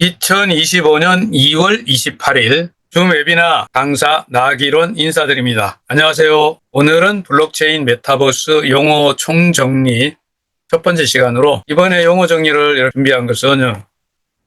2025년 2월 28일 줌 웨비나 강사 나기론 인사드립니다. 안녕하세요. 오늘은 블록체인 메타버스 용어 총정리 첫 번째 시간으로 이번에 용어 정리를 준비한 것은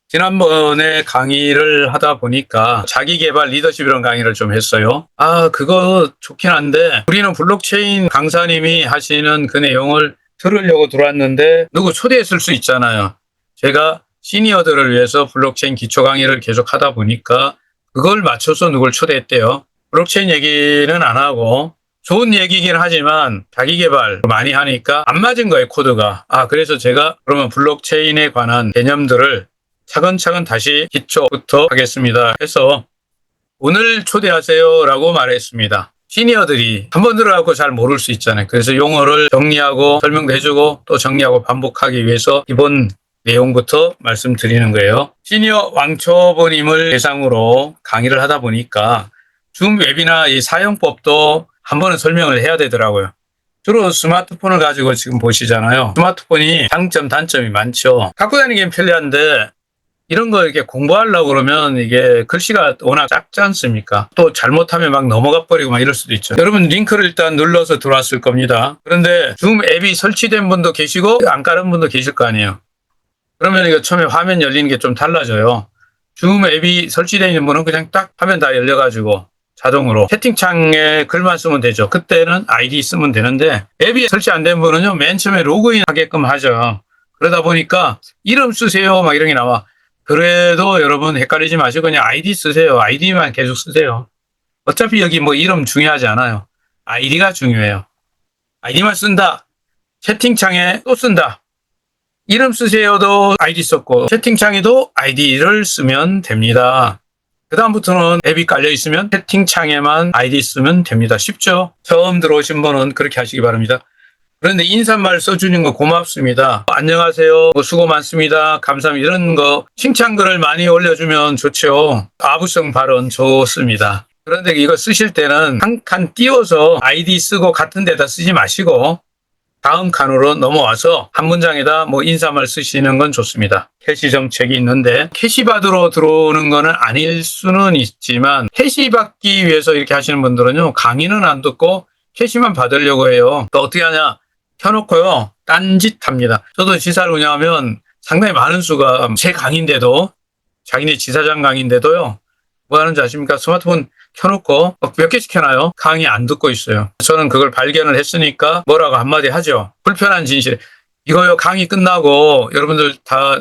지난번에 강의를 하다 보니까 자기계발 리더십 이런 강의를 좀 했어요. 그거 좋긴 한데 우리는 블록체인 강사님이 하시는 그 내용을 들으려고 들어왔는데 누구 초대했을 수 있잖아요. 제가 시니어들을 위해서 블록체인 기초 강의를 계속 하다 보니까 그걸 맞춰서 누굴 초대했대요. 블록체인 얘기는 안 하고 좋은 얘기긴 하지만 자기 개발 많이 하니까 안 맞은 거예요, 코드가. 그래서 제가 그러면 블록체인에 관한 개념들을 차근차근 다시 기초부터 하겠습니다 해서 오늘 초대하세요 라고 말했습니다. 시니어들이 한번 들어가고 잘 모를 수 있잖아요. 그래서 용어를 정리하고 설명도 해주고 또 정리하고 반복하기 위해서 기본 내용부터 말씀드리는 거예요. 시니어 왕초보님을 대상으로 강의를 하다 보니까 줌 웨비나 이 사용법도 한 번은 설명을 해야 되더라고요. 주로 스마트폰을 가지고 지금 보시잖아요. 스마트폰이 장점, 단점이 많죠. 갖고 다니기엔 편리한데 이런 거 이렇게 공부하려고 그러면 이게 글씨가 워낙 작지 않습니까? 또 잘못하면 막 넘어가 버리고 막 이럴 수도 있죠. 여러분 링크를 일단 눌러서 들어왔을 겁니다. 그런데 줌 앱이 설치된 분도 계시고 안 깔은 분도 계실 거 아니에요. 그러면 이거 처음에 화면 열리는 게 좀 달라져요. 줌 앱이 설치되어 있는 분은 그냥 딱 화면 다 열려가지고 자동으로 채팅창에 글만 쓰면 되죠. 그때는 아이디 쓰면 되는데 앱이 설치 안 된 분은요, 맨 처음에 로그인 하게끔 하죠. 그러다 보니까 이름 쓰세요 막 이런 게 나와. 그래도 여러분 헷갈리지 마시고 그냥 아이디 쓰세요. 아이디만 계속 쓰세요. 어차피 여기 뭐 이름 중요하지 않아요. 아이디가 중요해요. 아이디만 쓴다. 채팅창에 또 쓴다. 이름 쓰세요도 아이디 썼고 채팅창에도 아이디를 쓰면 됩니다. 그 다음부터는 앱이 깔려 있으면 채팅창에만 아이디 쓰면 됩니다. 쉽죠? 처음 들어오신 분은 그렇게 하시기 바랍니다. 그런데 인사말 써주는 거 고맙습니다. 안녕하세요. 수고 많습니다. 감사합니다. 이런 거 칭찬글을 많이 올려주면 좋죠. 아부성 발언 좋습니다. 그런데 이거 쓰실 때는 한 칸 띄워서 아이디 쓰고 같은 데다 쓰지 마시고 다음 칸으로 넘어와서 한 문장에다 뭐 인사말 쓰시는 건 좋습니다. 캐시 정책이 있는데 캐시 받으러 들어오는 거는 아닐 수는 있지만 캐시 받기 위해서 이렇게 하시는 분들은요, 강의는 안 듣고 캐시만 받으려고 해요. 또 어떻게 하냐? 켜놓고요, 딴짓합니다. 저도 지사를 운영하면 상당히 많은 수가 제 강의인데도, 자기네 지사장 강의인데도요, 뭐 하는지 아십니까? 스마트폰 켜놓고 몇 개씩 켜놔요. 강의 안 듣고 있어요. 저는 그걸 발견을 했으니까 뭐라고 한마디 하죠. 불편한 진실. 이거요, 강의 끝나고 여러분들 다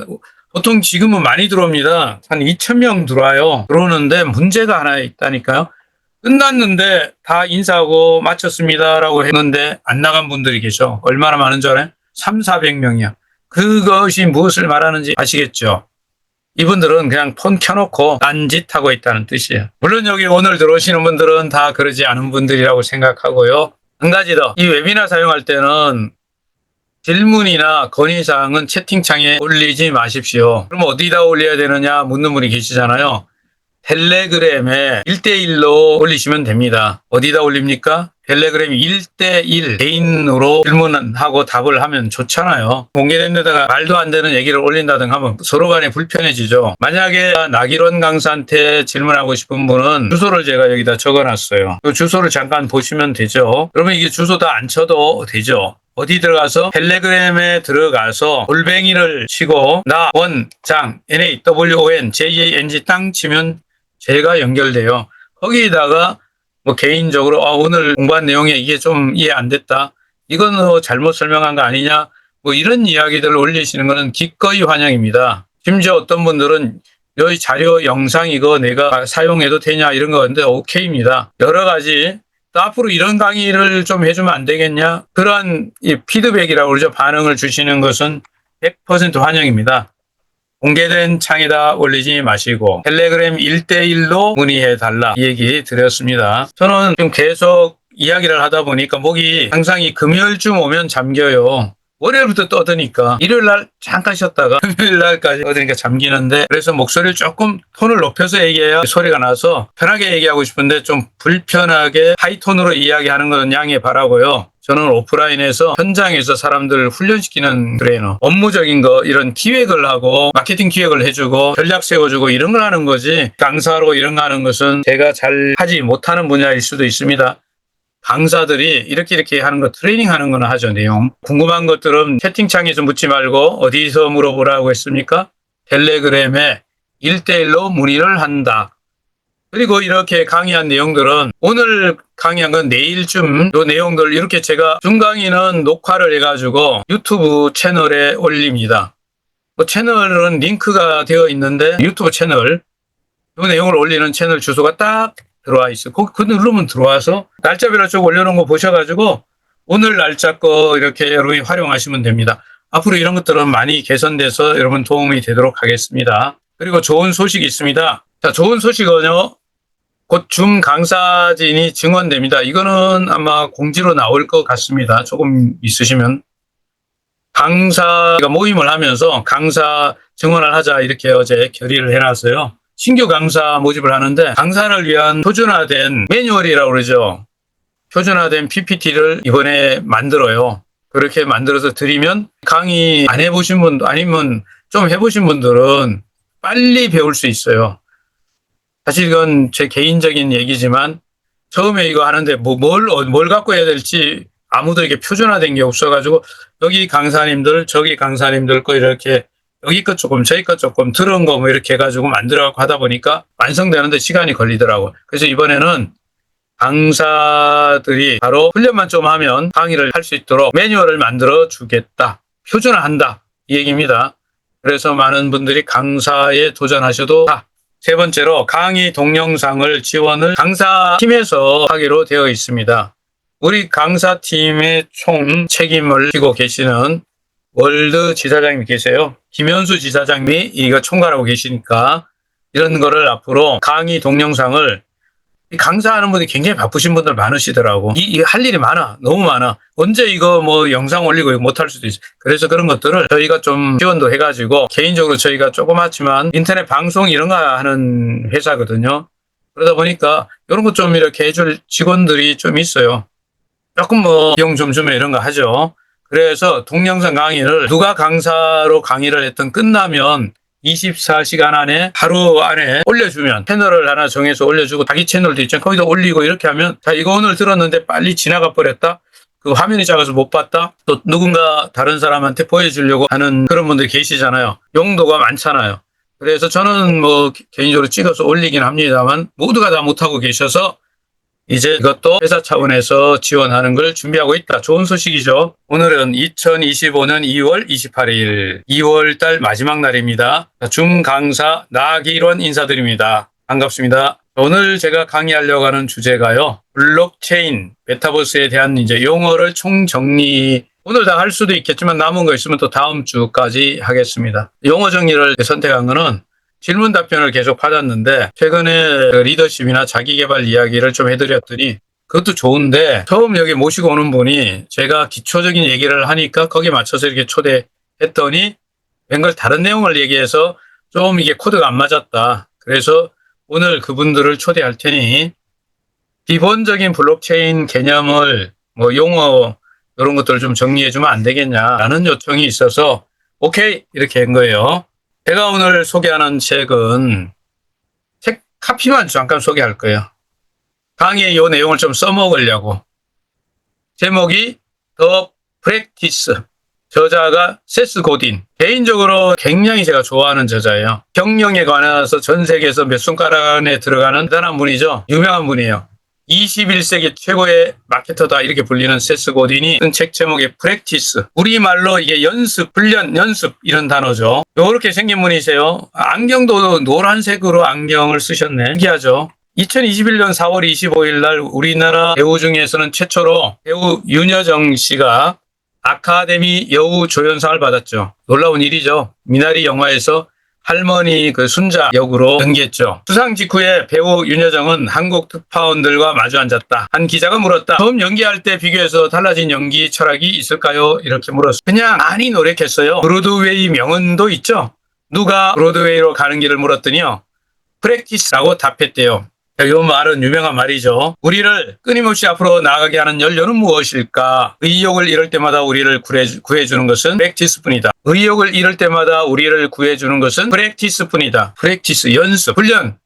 보통 지금은 많이 들어옵니다. 한 2,000명 들어와요. 들어오는데 문제가 하나 있다니까요. 끝났는데 다 인사하고 마쳤습니다라고 했는데 안 나간 분들이 계셔. 얼마나 많은 줄 알아요? 300~400명이야. 그것이 무엇을 말하는지 아시겠죠? 이분들은 그냥 폰 켜놓고 딴짓하고 있다는 뜻이에요. 물론 여기 오늘 들어오시는 분들은 다 그러지 않은 분들이라고 생각하고요. 한 가지 더, 이 웨비나 사용할 때는 질문이나 건의사항은 채팅창에 올리지 마십시오. 그럼 어디다 올려야 되느냐 묻는 분이 계시잖아요. 텔레그램에 1대1로 올리시면 됩니다. 어디다 올립니까? 텔레그램이 1대1 개인으로 질문하고 답을 하면 좋잖아요. 공개된 데다가 말도 안 되는 얘기를 올린다든가 하면 서로 간에 불편해지죠. 만약에 나기론 강사한테 질문하고 싶은 분은 주소를 제가 여기다 적어놨어요. 그 주소를 잠깐 보시면 되죠. 그러면 이게 주소 다 안 쳐도 되죠. 어디 들어가서 텔레그램에 들어가서 골뱅이를 치고 나원장 NAWON 땅 치면 제가 연결돼요. 거기다가 뭐 개인적으로 오늘 공부한 내용에 이게 좀 이해 안 됐다. 이건 잘못 설명한 거 아니냐. 뭐 이런 이야기들을 올리시는 거는 기꺼이 환영입니다. 심지어 어떤 분들은 여기 자료 영상 이거 내가 사용해도 되냐 이런 거 근데 오케이입니다. 여러 가지. 또 앞으로 이런 강의를 좀 해주면 안 되겠냐. 그런 이 피드백이라고 그러죠. 반응을 주시는 것은 100% 환영입니다. 공개된 창에다 올리지 마시고 텔레그램 1대1로 문의해달라 이 얘기 드렸습니다. 저는 지금 계속 이야기를 하다 보니까 목이 항상 이 금요일쯤 오면 잠겨요. 월요일부터 떠드니까 일요일날 잠깐 쉬었다가 금요일날까지 떠드니까 잠기는데, 그래서 목소리를 조금 톤을 높여서 얘기해야 소리가 나서 편하게 얘기하고 싶은데 좀 불편하게 하이톤으로 이야기하는 건 양해 바라고요. 저는 오프라인에서 현장에서 사람들 훈련시키는 트레이너, 업무적인 거 이런 기획을 하고 마케팅 기획을 해주고 전략 세워주고 이런 걸 하는 거지, 강사로 이런 거 하는 것은 제가 잘 하지 못하는 분야일 수도 있습니다. 강사들이 이렇게 하는 거, 트레이닝 하는 거는 하죠. 내용 궁금한 것들은 채팅창에서 묻지 말고 어디서 물어보라고 했습니까? 텔레그램에 1대1로 문의를 한다. 그리고 이렇게 강의한 내용들은 오늘 강의한 건 내일쯤 요 내용들 이렇게 제가 중강의는 녹화를 해가지고 유튜브 채널에 올립니다. 채널은 링크가 되어 있는데 유튜브 채널 요 내용을 올리는 채널 주소가 딱 들어와 있어요. 그 누르면 들어와서 날짜별로 쭉 올려놓은 거 보셔가지고 오늘 날짜 거 이렇게 여러분이 활용하시면 됩니다. 앞으로 이런 것들은 많이 개선돼서 여러분 도움이 되도록 하겠습니다. 그리고 좋은 소식이 있습니다. 자, 좋은 소식은요. 곧 줌 강사진이 증원됩니다. 이거는 아마 공지로 나올 것 같습니다. 조금 있으시면. 강사가 모임을 하면서 강사 증원을 하자 이렇게 어제 결의를 해놨어요. 신규 강사 모집을 하는데 강사를 위한 표준화된 매뉴얼이라고 그러죠. 표준화된 PPT를 이번에 만들어요. 그렇게 만들어서 드리면 강의 안 해보신 분 아니면 좀 해보신 분들은 빨리 배울 수 있어요. 사실 이건 제 개인적인 얘기지만 처음에 이거 하는데 뭘 갖고 해야 될지 아무도 이게 표준화된 게 없어가지고 여기 강사님들 저기 강사님들 거 이렇게 여기 것 조금 저기 것 조금 들은 거 뭐 이렇게 해가지고 만들어갖고 하다 보니까 완성되는데 시간이 걸리더라고요. 그래서 이번에는 강사들이 바로 훈련만 좀 하면 강의를 할 수 있도록 매뉴얼을 만들어 주겠다. 표준화한다. 이 얘기입니다. 그래서 많은 분들이 강사에 도전하셔도 다. 세 번째로 강의 동영상을 지원을 강사팀에서 하기로 되어 있습니다. 우리 강사팀의 총 책임을 지고 계시는 월드 지사장님이 계세요. 김현수 지사장님이 이거 총괄하고 계시니까 이런 거를 앞으로 강의 동영상을 강사하는 분이 굉장히 바쁘신 분들 많으시더라고. 할 일이 많아. 너무 많아. 언제 이거 뭐 영상 올리고 못할 수도 있어. 그래서 그런 것들을 저희가 좀 지원도 해가지고 개인적으로 저희가 조그맣지만 인터넷 방송 이런 거 하는 회사거든요. 그러다 보니까 이런 것 좀 이렇게 해줄 직원들이 좀 있어요. 조금 뭐 비용 좀 주면 이런 거 하죠. 그래서 동영상 강의를 누가 강사로 강의를 했던 끝나면 24시간 안에 하루 안에 올려주면 채널을 하나 정해서 올려주고 자기 채널도 있잖아요. 거기다 올리고 이렇게 하면 자 이거 오늘 들었는데 빨리 지나가 버렸다. 그 화면이 작아서 못 봤다. 또 누군가 다른 사람한테 보여주려고 하는 그런 분들이 계시잖아요. 용도가 많잖아요. 그래서 저는 뭐 개인적으로 찍어서 올리긴 합니다만 모두가 다 못하고 계셔서 이제 이것도 회사 차원에서 지원하는 걸 준비하고 있다. 좋은 소식이죠. 오늘은 2025년 2월 28일 2월달 마지막 날입니다. 줌 강사 나기론 인사드립니다. 반갑습니다. 오늘 제가 강의하려고 하는 주제가요. 블록체인, 메타버스에 대한 이제 용어를 총정리 오늘 다 할 수도 있겠지만 남은 거 있으면 또 다음 주까지 하겠습니다. 용어 정리를 선택한 거는 질문 답변을 계속 받았는데 최근에 리더십이나 자기개발 이야기를 좀 해드렸더니 그것도 좋은데 처음 여기 모시고 오는 분이 제가 기초적인 얘기를 하니까 거기에 맞춰서 이렇게 초대했더니 웬걸 다른 내용을 얘기해서 좀 이게 코드가 안 맞았다. 그래서 오늘 그분들을 초대할 테니 기본적인 블록체인 개념을 뭐 용어 이런 것들을 좀 정리해주면 안 되겠냐라는 요청이 있어서 오케이 이렇게 한 거예요. 제가 오늘 소개하는 책은 책 카피만 잠깐 소개할 거예요. 강의의 이 내용을 좀 써먹으려고. 제목이 더 프랙티스. 저자가 세스 고딘. 개인적으로 굉장히 제가 좋아하는 저자예요. 경영에 관해서 전 세계에서 몇 손가락 안에 들어가는 대단한 분이죠. 유명한 분이에요. 21세기 최고의 마케터다 이렇게 불리는 세스 고딘이 쓴 책 제목의 프랙티스. 우리말로 이게 연습, 훈련, 연습 이런 단어죠. 요렇게 생긴 분이세요. 안경도 노란색으로 안경을 쓰셨네. 신기하죠. 2021년 4월 25일 날 우리나라 배우 중에서는 최초로 배우 윤여정 씨가 아카데미 여우 조연상을 받았죠. 놀라운 일이죠. 미나리 영화에서 할머니 그 순자 역으로 연기했죠. 수상 직후에 배우 윤여정은 한국 특파원들과 마주 앉았다. 한 기자가 물었다. 처음 연기할 때 비교해서 달라진 연기 철학이 있을까요? 이렇게 물었어요. 그냥 많이 노력했어요. 브로드웨이 명언도 있죠. 누가 브로드웨이로 가는 길을 물었더니요. 프랙티스라고 답했대요. 이 말은 유명한 말이죠. 우리를 끊임없이 앞으로 나아가게 하는 연료는 무엇일까? 의욕을 잃을 때마다 우리를 구해주는 것은 프랙티스뿐이다. 의욕을 잃을 때마다 우리를 구해주는 것은 프랙티스뿐이다. 프랙티스, 연습, 훈련,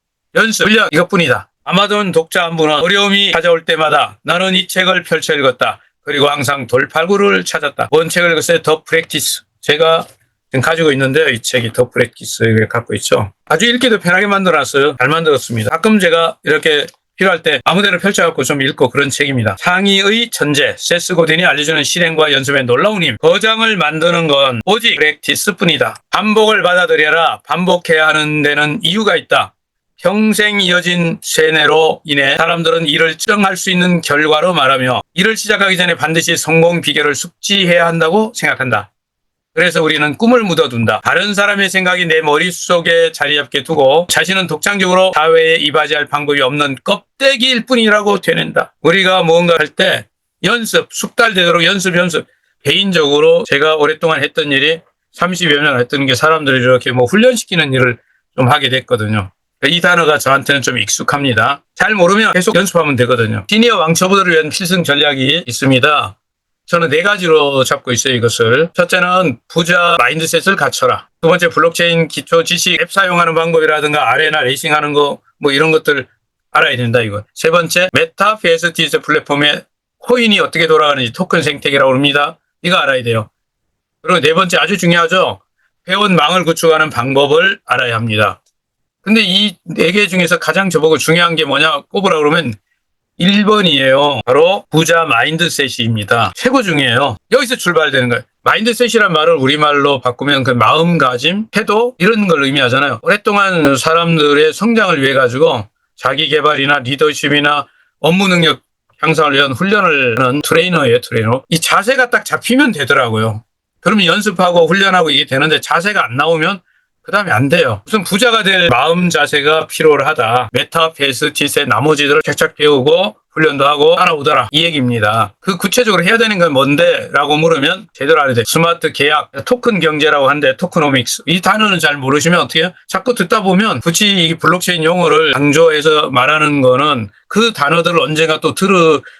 이것뿐이다. 아마존 독자 한 분은 어려움이 찾아올 때마다 나는 이 책을 펼쳐 읽었다. 그리고 항상 돌팔구를 찾았다. 뭔 책을 읽었어요? 더 프랙티스. 제가 지금 가지고 있는데요. 이 책이 더 프랙티스 갖고 있죠. 아주 읽기도 편하게 만들어놨어요. 잘 만들었습니다. 가끔 제가 이렇게 필요할 때 아무데나 펼쳐갖고 좀 읽고 그런 책입니다. 창의의 천재 세스 고딘이 알려주는 실행과 연습의 놀라운 힘. 거장을 만드는 건 오직 프랙티스뿐이다. 반복을 받아들여라. 반복해야 하는 데는 이유가 있다. 평생 이어진 세뇌로 인해 사람들은 이를 측정할 수 있는 결과로 말하며 이를 시작하기 전에 반드시 성공 비결을 숙지해야 한다고 생각한다. 그래서 우리는 꿈을 묻어둔다. 다른 사람의 생각이 내 머릿속에 자리 잡게 두고 자신은 독창적으로 사회에 이바지할 방법이 없는 껍데기일 뿐이라고 되낸다. 우리가 무언가 할 때 연습, 숙달되도록 연습. 개인적으로 제가 오랫동안 했던 일이 30여 년 했던 게 사람들을 이렇게 훈련시키는 일을 좀 하게 됐거든요. 이 단어가 저한테는 좀 익숙합니다. 잘 모르면 계속 연습하면 되거든요. 시니어 왕초보들을 위한 필승 전략이 있습니다. 저는 4가지로 잡고 있어요, 이것을. 첫째는 부자 마인드셋을 갖춰라. 두 번째, 블록체인 기초 지식 앱 사용하는 방법이라든가 아레나 레이싱 하는 거, 이런 것들 알아야 된다, 이거. 세 번째, 메타베스티스 플랫폼에 코인이 어떻게 돌아가는지 토큰 생태계라고 합니다. 이거 알아야 돼요. 그리고 네 번째, 아주 중요하죠. 회원 망을 구축하는 방법을 알아야 합니다. 근데 이 4개 중에서 가장 저보고 중요한 게 뭐냐 꼽으라 그러면 1번이에요. 바로 부자 마인드셋입니다. 최고 중요해요. 여기서 출발되는 거예요. 마인드셋이란 말을 우리말로 바꾸면 그 마음가짐, 태도 이런 걸 의미하잖아요. 오랫동안 사람들의 성장을 위해 가지고 자기 개발이나 리더십이나 업무 능력 향상을 위한 훈련을 하는 트레이너예요. 이 자세가 딱 잡히면 되더라고요. 그러면 연습하고 훈련하고 이게 되는데 자세가 안 나오면 그 다음에 안 돼요. 무슨 부자가 될 마음 자세가 필요하다. 메타베스티스의 나머지들을 착착 배우고 훈련도 하고 따라오더라. 이 얘기입니다. 그 구체적으로 해야 되는 건 뭔데? 라고 물으면 제대로 알아야 돼. 스마트 계약, 토큰 경제라고 하는데 토크노믹스. 이 단어는 잘 모르시면 어떻게 해요? 자꾸 듣다 보면 굳이 이 블록체인 용어를 강조해서 말하는 거는 그 단어들을 언젠가 또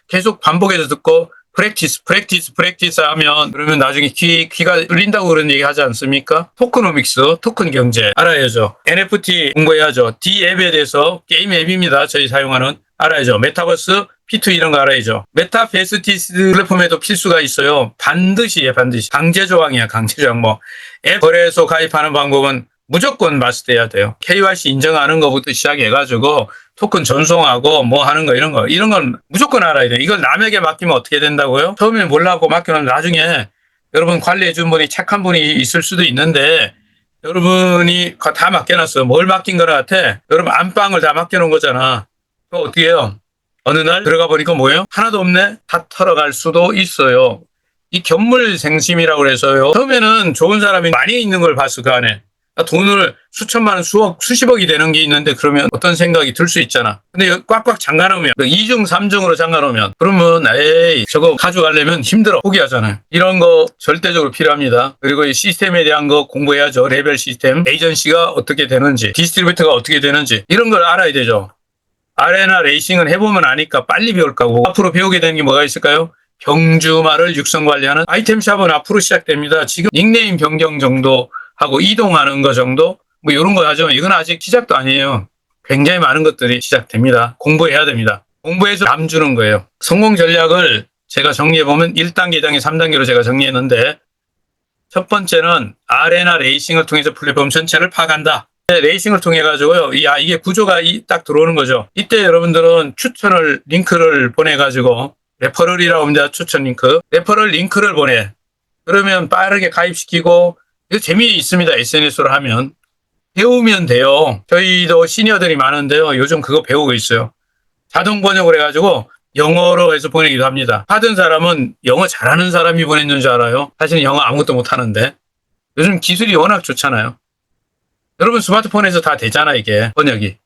계속 반복해서 듣고 프랙티스 하면 그러면 나중에 귀가 울린다고 그런 얘기 하지 않습니까? 토크노믹스, 토큰 경제 알아야죠. NFT 공부해야죠. D앱에 대해서 게임 앱입니다. 저희 사용하는 알아야죠. 메타버스, P2 이런 거 알아야죠. 메타베스티스 플랫폼에도 필수가 있어요. 반드시. 강제 조항이야. 앱 거래소 가입하는 방법은 무조건 마스터해야 돼요. KYC 인정하는 것부터 시작해가지고 토큰 전송하고 하는 거 이런 건 무조건 알아야 돼요. 이걸 남에게 맡기면 어떻게 된다고요? 처음에 몰라고 맡겨놓으면 나중에 여러분 관리해준 분이 착한 분이 있을 수도 있는데 여러분이 다 맡겨놨어. 뭘 맡긴 거 같아? 여러분 안방을 다 맡겨놓은 거잖아. 그거 어떻게 해요? 어느 날 들어가 보니까 뭐예요? 하나도 없네? 다 털어갈 수도 있어요. 이 견물생심이라고 그래서요. 처음에는 좋은 사람이 많이 있는 걸 봤어, 그 안에. 돈을 수천만 원, 수십억이 되는 게 있는데 그러면 어떤 생각이 들 수 있잖아. 근데 꽉꽉 잠가놓으면 2중, 3중으로 잠가놓으면 그러면 저거 가져가려면 힘들어. 포기하잖아요. 이런 거 절대적으로 필요합니다. 그리고 이 시스템에 대한 거 공부해야죠. 레벨 시스템, 에이전시가 어떻게 되는지, 디스트리뷰터가 어떻게 되는지 이런 걸 알아야 되죠. 아레나 레이싱은 해보면 아니까 빨리 배울 거고 앞으로 배우게 되는 게 뭐가 있을까요? 경주마를 육성 관리하는 아이템샵은 앞으로 시작됩니다. 지금 닉네임 변경 정도 하고 이동하는 거 정도 이런 거 하죠. 이건 아직 시작도 아니에요. 굉장히 많은 것들이 시작됩니다. 공부해야 됩니다. 공부해서 남 주는 거예요. 성공 전략을 제가 정리해보면 1단계, 2단계, 3단계로 제가 정리했는데 첫 번째는 아레나 레이싱을 통해서 플랫폼 전체를 파악한다. 레이싱을 통해 가지고요. 이게 구조가 딱 들어오는 거죠. 이때 여러분들은 추천을 링크를 보내 가지고 레퍼럴이라고 합니다. 추천 링크. 레퍼럴 링크를 보내. 그러면 빠르게 가입시키고 이거 재미있습니다. SNS로 하면. 배우면 돼요. 저희도 시니어들이 많은데요. 요즘 그거 배우고 있어요. 자동 번역을 해가지고 영어로 해서 보내기도 합니다. 하던 사람은 영어 잘하는 사람이 보냈는 줄 알아요. 사실은 영어 아무것도 못하는데. 요즘 기술이 워낙 좋잖아요. 여러분 스마트폰에서 다 되잖아 이게 번역이.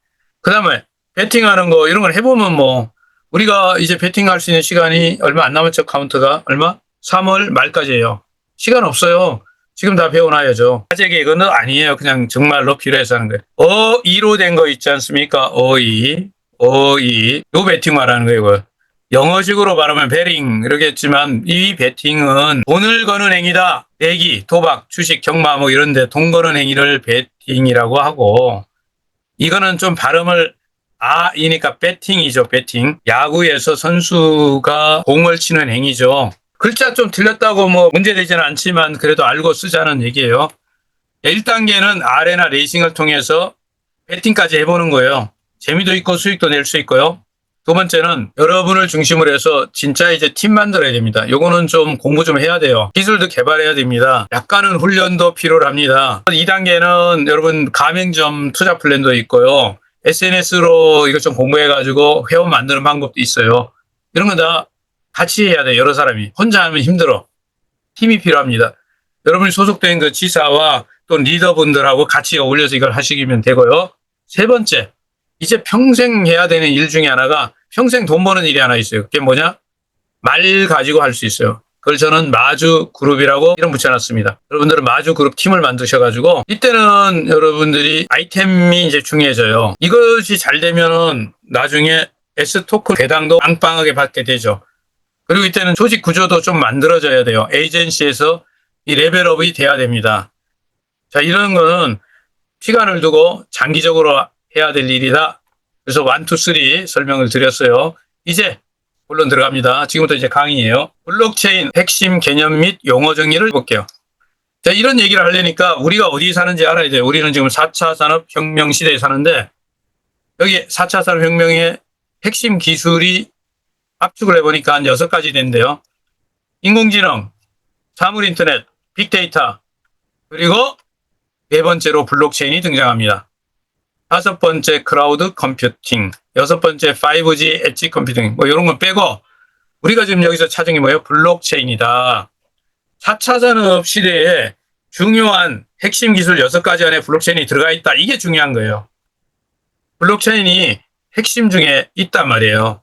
그 다음에 배팅하는 거 이런 걸 해보면 우리가 이제 배팅할 수 있는 시간이 얼마 안 남았죠. 카운트가 얼마? 3월 말까지예요. 시간 없어요. 지금 다 배워놔야죠. 화제 개그는 아니에요. 그냥 정말로 필요해서 하는 거예요. 어이로 된 거 있지 않습니까? 어이. 거의 요 베팅 말하는 거예요. 이거. 영어식으로 말하면 베링 이러겠지만 이 베팅은 돈을 거는 행위다. 내기, 도박, 주식, 경마 뭐 이런데 돈 거는 행위를 베팅이라고 하고 이거는 좀 발음을 이니까 배팅이죠. 배팅. 야구에서 선수가 공을 치는 행위죠. 글자 좀 틀렸다고 뭐 문제되지는 않지만 그래도 알고 쓰자는 얘기예요. 1단계는 아레나 레이싱을 통해서 배팅까지 해보는 거예요. 재미도 있고 수익도 낼 수 있고요. 두 번째는 여러분을 중심으로 해서 진짜 이제 팀 만들어야 됩니다. 요거는 좀 공부 좀 해야 돼요. 기술도 개발해야 됩니다. 약간은 훈련도 필요합니다. 2단계는 여러분 가맹점 투자 플랜도 있고요. SNS로 이것 좀 공부해가지고 회원 만드는 방법도 있어요. 이런 건 다 같이 해야 돼요. 여러 사람이. 혼자 하면 힘들어. 팀이 필요합니다. 여러분이 소속된 그 지사와 또 리더분들하고 같이 어울려서 이걸 하시면 되고요. 세 번째, 이제 평생 해야 되는 일 중에 하나가 평생 돈 버는 일이 하나 있어요. 그게 뭐냐? 말 가지고 할 수 있어요. 그걸 저는 마주 그룹이라고 이름 붙여놨습니다. 여러분들은 마주 그룹 팀을 만드셔가지고 이때는 여러분들이 아이템이 이제 중요해져요. 이것이 잘 되면은 나중에 S토큰 배당도 빵빵하게 받게 되죠. 그리고 이때는 조직 구조도 좀 만들어져야 돼요. 에이전시에서 이 레벨업이 돼야 됩니다. 자, 이런 거는 시간을 두고 장기적으로 해야 될 일이다. 그래서 1, 2, 3 설명을 드렸어요. 이제 본론 들어갑니다. 지금부터 이제 강의예요. 블록체인 핵심 개념 및 용어 정리를 해볼게요. 자, 이런 얘기를 하려니까 우리가 어디 사는지 알아야 돼요. 우리는 지금 4차 산업혁명 시대에 사는데 여기 4차 산업혁명의 핵심 기술이 압축을 해보니까 한 6가지 된대요. 인공지능, 사물인터넷, 빅데이터, 그리고 네 번째로 블록체인이 등장합니다. 다섯 번째 클라우드 컴퓨팅, 여섯 번째 5G 엣지 컴퓨팅, 뭐 이런 건 빼고 우리가 지금 여기서 찾은 게 뭐예요? 블록체인이다. 4차 산업 시대에 중요한 핵심 기술 6가지 안에 블록체인이 들어가 있다. 이게 중요한 거예요. 블록체인이 핵심 중에 있단 말이에요.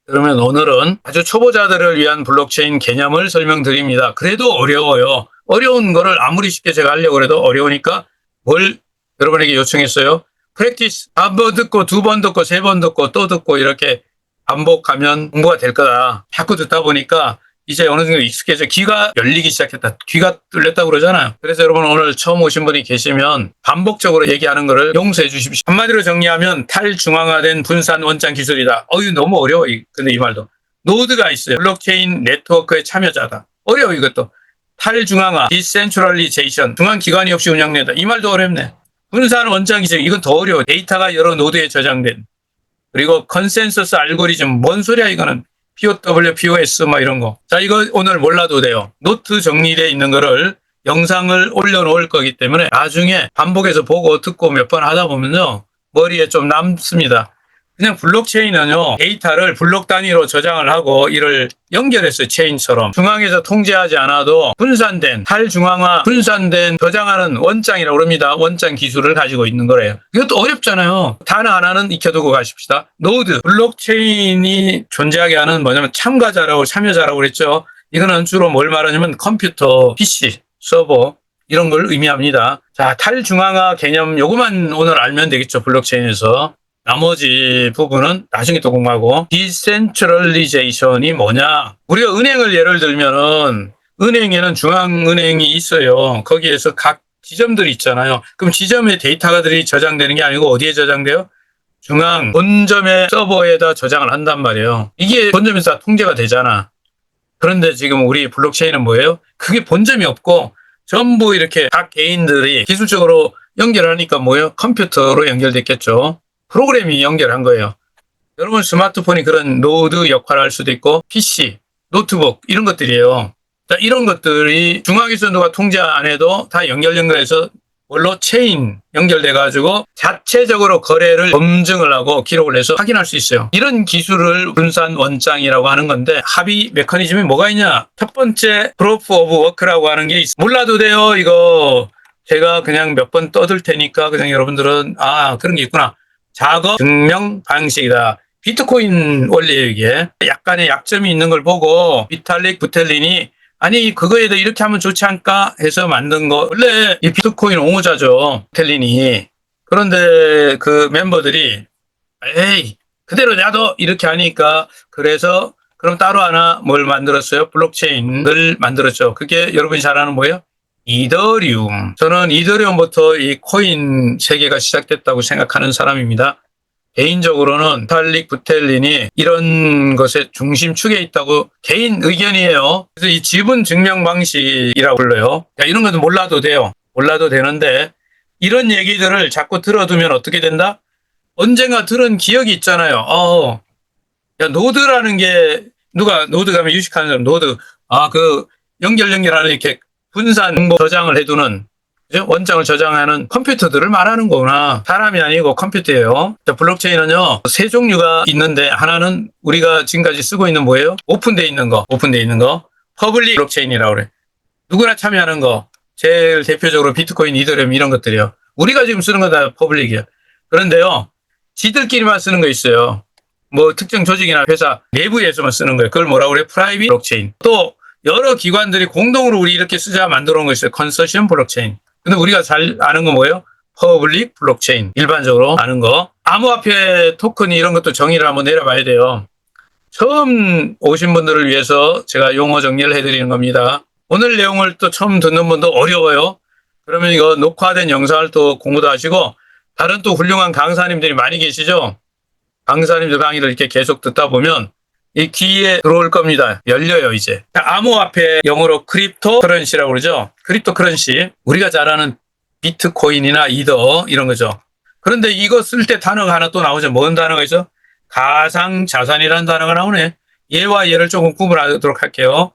그러면 오늘은 아주 초보자들을 위한 블록체인 개념을 설명드립니다. 그래도 어려워요. 어려운 거를 아무리 쉽게 제가 하려고 해도 어려우니까 뭘 여러분에게 요청했어요? 프랙티스 한 번 듣고 2번 듣고 3번 듣고 또 듣고 이렇게 반복하면 공부가 될 거다. 자꾸 듣다 보니까 이제 어느 정도 익숙해져 귀가 열리기 시작했다. 귀가 뚫렸다고 그러잖아요. 그래서 여러분 오늘 처음 오신 분이 계시면 반복적으로 얘기하는 거를 용서해 주십시오. 한마디로 정리하면 탈중앙화된 분산 원장 기술이다. 너무 어려워. 근데 이 말도. 노드가 있어요. 블록체인 네트워크의 참여자다. 어려워 이것도. 탈중앙화, 디센트럴리제이션, 중앙 기관이 없이 운영된다. 이 말도 어렵네. 분산 원장 기술, 이건 더 어려워. 데이터가 여러 노드에 저장된. 그리고 컨센서스 알고리즘, 뭔 소리야 이거는. POW, POS 뭐 이런 거. 자, 이거 오늘 몰라도 돼요. 노트 정리되어 있는 거를 영상을 올려놓을 거기 때문에 나중에 반복해서 보고 듣고 몇 번 하다 보면요. 머리에 좀 남습니다. 그냥 블록체인은요. 데이터를 블록 단위로 저장을 하고 이를 연결했어요. 체인처럼. 중앙에서 통제하지 않아도 분산된, 탈중앙화, 분산된 저장하는 원장이라고 그럽니다. 원장 기술을 가지고 있는 거래요. 이것도 어렵잖아요. 단어 하나는 익혀두고 가십시다. 노드, 블록체인이 존재하게 하는 뭐냐면 참여자라고 그랬죠. 이거는 주로 뭘 말하냐면 컴퓨터, PC, 서버 이런 걸 의미합니다. 자, 탈중앙화 개념 요거만 오늘 알면 되겠죠. 블록체인에서. 나머지 부분은 나중에 또 공부하고. 디센트럴리제이션이 뭐냐? 우리가 은행을 예를 들면은 은행에는 중앙은행이 있어요. 거기에서 각 지점들이 있잖아요. 그럼 지점의 데이터들이 저장되는 게 아니고 어디에 저장돼요? 중앙 본점의 서버에다 저장을 한단 말이에요. 이게 본점에서 다 통제가 되잖아. 그런데 지금 우리 블록체인은 뭐예요? 그게 본점이 없고 전부 이렇게 각 개인들이 기술적으로 연결하니까 뭐예요? 컴퓨터로 연결됐겠죠. 프로그램이 연결한 거예요. 여러분 스마트폰이 그런 노드 역할을 할 수도 있고 PC, 노트북 이런 것들이에요. 자, 이런 것들이 중앙에서 누가 통제 안 해도 다 연결해서 뭘로 체인 연결돼 가지고 자체적으로 거래를 검증을 하고 기록을 해서 확인할 수 있어요. 이런 기술을 분산 원장이라고 하는 건데 합의 메커니즘이 뭐가 있냐? 첫 번째 프로프 오브 워크라고 하는 게 있어요. 몰라도 돼요. 이거 제가 그냥 몇 번 떠들 테니까 그냥 여러분들은 그런 게 있구나. 작업 증명 방식이다. 비트코인 원리예요, 이게. 약간의 약점이 있는 걸 보고 비탈릭 부텔린이 아니 그거에 도 이렇게 하면 좋지 않을까 해서 만든 거. 원래 이 비트코인 옹호자죠, 부텔린이. 그런데 그 멤버들이 에이, 그대로 놔둬! 이렇게 하니까, 그래서, 그럼 따로 하나 뭘 만들었어요? 블록체인을 만들었죠. 그게 여러분이 잘 아는 뭐예요? 이더리움. 저는 이더리움부터 이 코인 세계가 시작됐다고 생각하는 사람입니다. 개인적으로는 비탈릭 부텔린이 이런 것의 중심축에 있다고 개인 의견이에요. 그래서 이 지분 증명 방식이라고 불러요. 야, 이런 것도 몰라도 돼요. 몰라도 되는데 이런 얘기들을 자꾸 들어두면 어떻게 된다? 언젠가 들은 기억이 있잖아요. 야, 노드라는 게 누가 노드 가면 유식하는 사람 노드. 그 연결하는 이렇게 분산 정보 저장을 해두는 그죠? 원장을 저장하는 컴퓨터들을 말하는 거구나. 사람이 아니고 컴퓨터예요. 자, 블록체인은요, 세 종류가 있는데, 하나는 우리가 지금까지 쓰고 있는 뭐예요? 오픈되어 있는 거. 퍼블릭 블록체인이라고 그래. 누구나 참여하는 거. 제일 대표적으로 비트코인, 이더리움 이런 것들이요. 우리가 지금 쓰는 거 다 퍼블릭이에요. 그런데요, 지들끼리만 쓰는 거 있어요. 뭐 특정 조직이나 회사 내부에서만 쓰는 거예요. 그걸 뭐라고 그래요? 프라이빗 블록체인. 또 여러 기관들이 공동으로 우리 이렇게 쓰자 만들어 놓은 거 있어요. 컨소시엄 블록체인. 근데 우리가 잘 아는 건 뭐예요? 퍼블릭 블록체인. 일반적으로 아는 거. 암호화폐 토큰이 이런 것도 정의를 한번 내려봐야 돼요. 처음 오신 분들을 위해서 제가 용어 정리를 해드리는 겁니다. 오늘 내용을 또 처음 듣는 분도 어려워요. 그러면 이거 녹화된 영상을 또 공부도 하시고 다른 또 훌륭한 강사님들이 많이 계시죠? 강사님들 강의를 이렇게 계속 듣다 보면 이 귀에 들어올 겁니다. 열려요, 이제. 암호화폐 영어로 크립토 커런시라고 그러죠. 크립토 커런시. 우리가 잘 아는 비트코인이나 이더 이런 거죠. 그런데 이거 쓸 때 단어가 하나 또 나오죠. 뭔 단어가 있어? 가상자산이라는 단어가 나오네. 얘와 얘를 조금 구분하도록 할게요.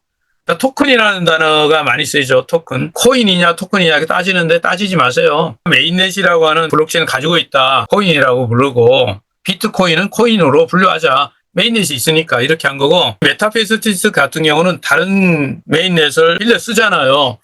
토큰이라는 단어가 많이 쓰이죠. 토큰. 코인이냐 토큰이냐 따지는데 따지지 마세요. 메인넷이라고 하는 블록체인을 가지고 있다. 코인이라고 부르고 비트코인은 코인으로 분류하자. 메인넷이 있으니까 이렇게 한 거고 메타페스티스 같은 경우는 다른 메인넷을 빌려 쓰잖아요.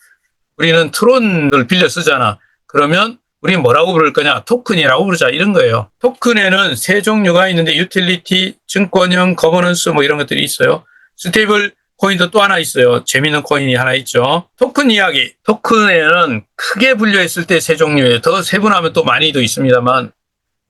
우리는 트론을 빌려 쓰잖아. 그러면 우리는 뭐라고 부를 거냐? 토큰이라고 부르자 이런 거예요. 토큰에는 세 종류가 있는데 유틸리티, 증권형, 거버넌스 뭐 이런 것들이 있어요. 스테이블 코인도 또 하나 있어요. 재미있는 코인이 하나 있죠. 토큰 이야기. 토큰에는 크게 분류했을 때 세 종류예요. 더 세분하면 또 많이 더 있습니다만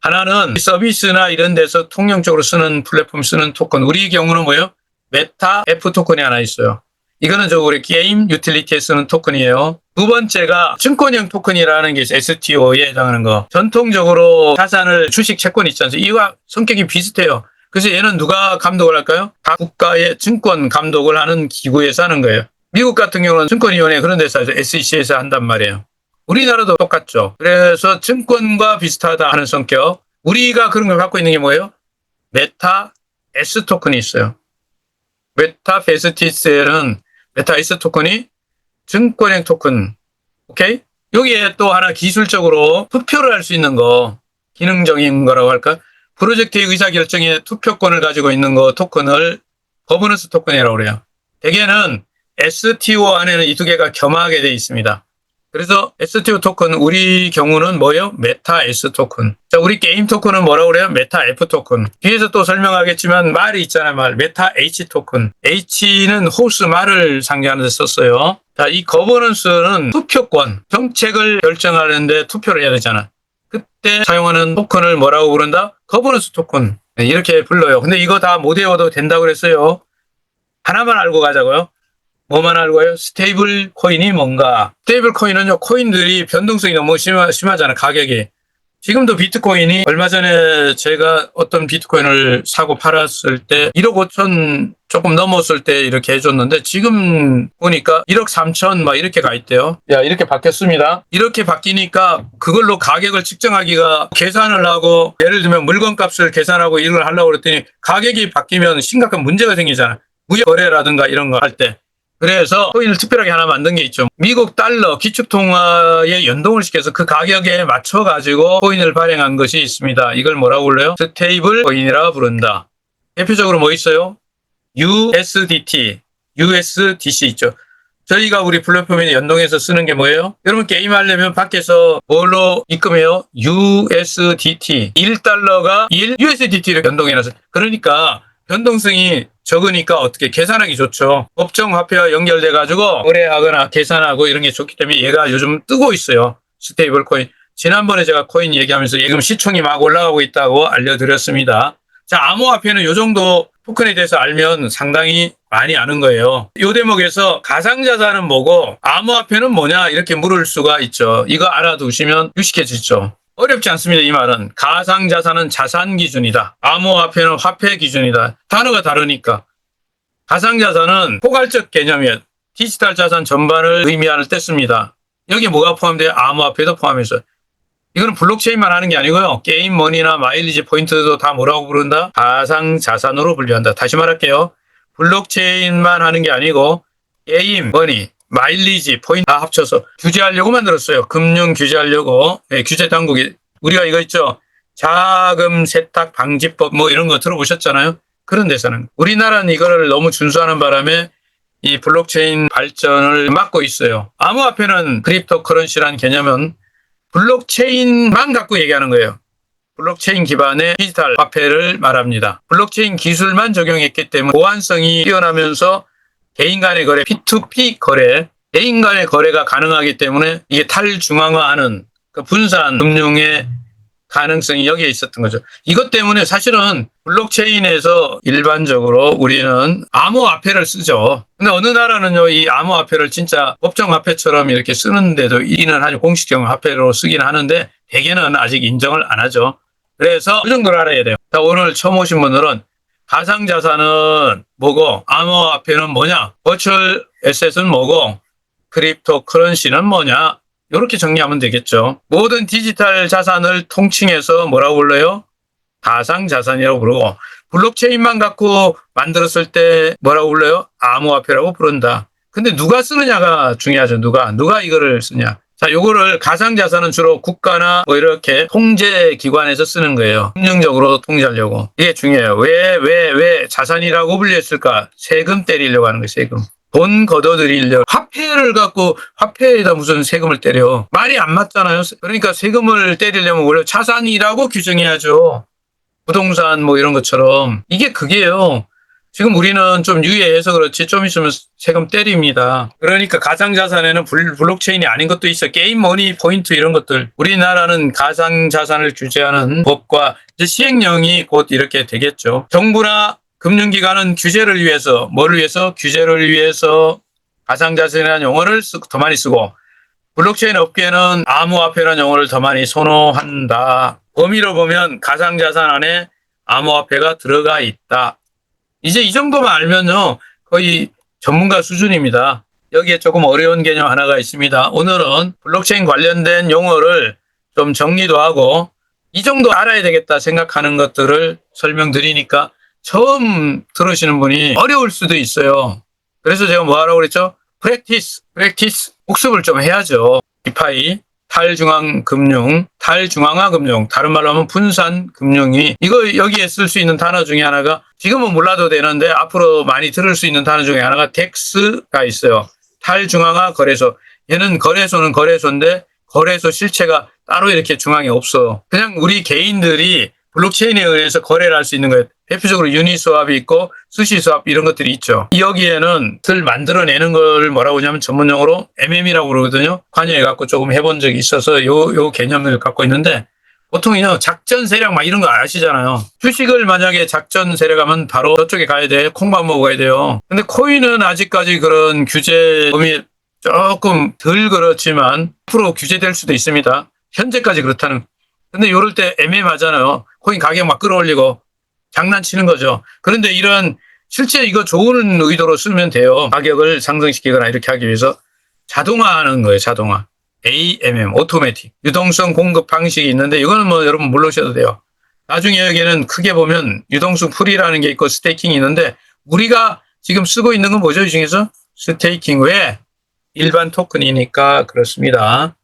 하나는 서비스나 이런 데서 통용적으로 쓰는 플랫폼 쓰는 토큰. 우리 경우는 뭐예요? 메타 F 토큰이 하나 있어요. 이거는 우리 게임 유틸리티에 쓰는 토큰이에요. 두 번째가 증권형 토큰이라는 게 STO에 해당하는 거. 전통적으로 자산을 주식 채권 있지 않습니까? 이와 성격이 비슷해요. 그래서 얘는 누가 감독을 할까요? 각 국가의 증권 감독을 하는 기구에서 하는 거예요. 미국 같은 경우는 증권위원회 그런 데서 SEC에서 한단 말이에요. 우리나라도 똑같죠. 그래서 증권과 비슷하다 하는 성격. 우리가 그런 걸 갖고 있는 게 뭐예요? 메타 S 토큰이 있어요. 메타 페스티스에는 메타 S 토큰이 증권형 토큰. 오케이? 여기에 또 하나 기술적으로 투표를 할 수 있는 거. 기능적인 거라고 할까? 프로젝트의 의사결정에 투표권을 가지고 있는 거 토큰을 거버넌스 토큰이라고 그래요. 대개는 STO 안에는 이 두 개가 겸하게 되어 있습니다. 그래서 STO 토큰 우리 경우는 뭐예요? 메타 S 토큰. 자, 우리 게임 토큰은 뭐라고 그래요? 메타 F 토큰. 뒤에서 또 설명하겠지만 말이 있잖아요. 메타 H 토큰. H는 호스 말을 상징하는 데 썼어요. 자, 이 거버넌스는 투표권, 정책을 결정하는데 투표를 해야 되잖아. 그때 사용하는 토큰을 뭐라고 부른다? 거버넌스 토큰. 이렇게 불러요. 근데 이거 다 못 외워도 된다고 그랬어요. 하나만 알고 가자고요. 뭐만 알고요? 스테이블 코인이 뭔가. 스테이블 코인은요, 코인들이 변동성이 너무 심하잖아, 가격이. 지금도 비트코인이 얼마 전에 제가 어떤 비트코인을 사고 팔았을 때 1억 5천 조금 넘었을 때 이렇게 해줬는데 지금 보니까 1억 3천 막 이렇게 가 있대요. 야, 이렇게 바뀌었습니다. 이렇게 바뀌니까 그걸로 가격을 측정하기가 계산을 하고 예를 들면 물건 값을 계산하고 이런 걸 하려고 그랬더니 가격이 바뀌면 심각한 문제가 생기잖아. 무역 거래라든가 이런 거 할 때. 그래서 코인을 특별하게 하나 만든 게 있죠. 미국 달러 기축통화에 연동을 시켜서 그 가격에 맞춰가지고 코인을 발행한 것이 있습니다. 이걸 뭐라고 불러요? 스테이블 코인이라 부른다. 대표적으로 뭐 있어요? USDC 있죠. 저희가 우리 플랫폼에 연동해서 쓰는 게 뭐예요? 여러분 게임하려면 밖에서 뭘로 입금해요? USDT. 1달러가 1 USDT를 연동해놨어요. 그러니까 변동성이 적으니까 어떻게 계산하기 좋죠. 법정 화폐와 연결돼 가지고 거래하거나 계산하고 이런 게 좋기 때문에 얘가 요즘 뜨고 있어요. 스테이블 코인. 지난번에 제가 코인 얘기하면서 지금 시총이 막 올라가고 있다고 알려드렸습니다. 자, 암호화폐는 요 정도 토큰에 대해서 알면 상당히 많이 아는 거예요. 이 대목에서 가상자산은 뭐고 암호화폐는 뭐냐 이렇게 물을 수가 있죠. 이거 알아두시면 유식해지죠. 어렵지 않습니다. 이 말은 가상자산은 자산 기준이다. 암호화폐는 화폐 기준이다. 단어가 다르니까. 가상자산은 포괄적 개념이에요. 디지털 자산 전반을 의미하는 뜻입니다. 여기에 뭐가 포함돼요? 암호화폐도 포함해서. 이거는 블록체인만 하는 게 아니고요. 게임 머니나 마일리지 포인트도 다 뭐라고 부른다? 가상자산으로 분류한다. 다시 말할게요. 블록체인만 하는 게 아니고 게임 머니, 마일리지 포인트 다 합쳐서 규제하려고 만들었어요. 금융 규제하려고. 네, 규제 당국이. 우리가 이거 있죠. 자금 세탁 방지법 뭐 이런 거 들어보셨잖아요. 그런 데서는. 우리나라는 이거를 너무 준수하는 바람에 이 블록체인 발전을 막고 있어요. 암호화폐는 크립토 커런시라는 개념은 블록체인만 갖고 얘기하는 거예요. 블록체인 기반의 디지털 화폐를 말합니다. 블록체인 기술만 적용했기 때문에 보안성이 뛰어나면서 개인 간의 거래, P2P 거래, 개인 간의 거래가 가능하기 때문에 이게 탈중앙화하는 그 분산 금융의 가능성이 여기에 있었던 거죠. 이것 때문에 사실은 블록체인에서 일반적으로 우리는 암호화폐를 쓰죠. 근데 어느 나라는요, 이 암호화폐를 진짜 법정화폐처럼 이렇게 쓰는데도 이는 아주 공식적 화폐로 쓰긴 하는데 대개는 아직 인정을 안 하죠. 그래서 그 정도를 알아야 돼요. 자, 오늘 처음 오신 분들은 가상자산은 뭐고, 암호화폐는 뭐냐, 버추얼 에셋은 뭐고, 크립토 커런시는 뭐냐, 이렇게 정리하면 되겠죠. 모든 디지털 자산을 통칭해서 뭐라고 불러요? 가상자산이라고 부르고, 블록체인만 갖고 만들었을 때 뭐라고 불러요? 암호화폐라고 부른다. 근데 누가 쓰느냐가 중요하죠. 누가 이거를 쓰냐. 자, 요거를 가상자산은 주로 국가나 뭐 이렇게 통제기관에서 쓰는 거예요. 금융적으로 통제하려고. 이게 중요해요. 왜 자산이라고 불렸을까? 세금 때리려고 하는 거예요, 세금. 돈 걷어들이려고. 화폐를 갖고 화폐에다 무슨 세금을 때려. 말이 안 맞잖아요. 그러니까 세금을 때리려면 원래 자산이라고 규정해야죠. 부동산 뭐 이런 것처럼. 이게 그게요. 지금 우리는 좀 유예해서 그렇지 좀 있으면 세금 때립니다. 그러니까 가상자산에는 블록체인이 아닌 것도 있어. 게임 머니 포인트 이런 것들. 우리나라는 가상자산을 규제하는 법과 이제 시행령이 곧 이렇게 되겠죠. 정부나 금융기관은 규제를 위해서, 뭐를 위해서? 규제를 위해서 가상자산이라는 용어를 더 많이 쓰고, 블록체인 업계는 암호화폐라는 용어를 더 많이 선호한다. 범위로 보면 가상자산 안에 암호화폐가 들어가 있다. 이제 이 정도만 알면요, 거의 전문가 수준입니다. 여기에 조금 어려운 개념 하나가 있습니다. 오늘은 블록체인 관련된 용어를 좀 정리도 하고, 이 정도 알아야 되겠다 생각하는 것들을 설명드리니까 처음 들으시는 분이 어려울 수도 있어요. 그래서 제가 뭐 하라고 그랬죠? 프랙티스, 복습을 좀 해야죠. 디파이, 탈중앙금융, 탈중앙화금융, 다른 말로 하면 분산금융이, 이거 여기에 쓸 수 있는 단어 중에 하나가, 지금은 몰라도 되는데 앞으로 많이 들을 수 있는 단어 중에 하나가 덱스가 있어요. 탈중앙화 거래소. 얘는 거래소는 거래소인데 거래소 실체가 따로 이렇게 중앙에 없어. 그냥 우리 개인들이 블록체인에 의해서 거래를 할 수 있는 거예요. 대표적으로 유니스왑이 있고 스시스왑 이런 것들이 있죠. 여기에는 들 만들어내는 걸 뭐라고 하냐면 전문용어로 MM이라고 그러거든요. 관여해갖고 조금 해본 적이 있어서 요 개념을 갖고 있는데, 보통은요 작전 세력 막 이런 거 아시잖아요. 주식을 만약에 작전 세력하면 바로 저쪽에 가야 돼. 콩밥 먹어야 돼요. 근데 코인은 아직까지 그런 규제 범위 조금 덜 그렇지만 앞으로 규제될 수도 있습니다. 현재까지 그렇다는. 근데 요럴 때 애매하잖아요. 코인 가격 막 끌어올리고 장난치는 거죠. 그런데 이런 실제 이거 좋은 의도로 쓰면 돼요. 가격을 상승시키거나 이렇게 하기 위해서 자동화하는 거예요. 자동화. AMM, 오토매틱. 유동성 공급 방식이 있는데 이거는 뭐 여러분 모르셔도 돼요. 나중에 여기에는 크게 보면 유동성 풀이라는 게 있고 스테이킹이 있는데, 우리가 지금 쓰고 있는 건 뭐죠? 이 중에서? 스테이킹. 왜? 일반 토큰이니까 그렇습니다.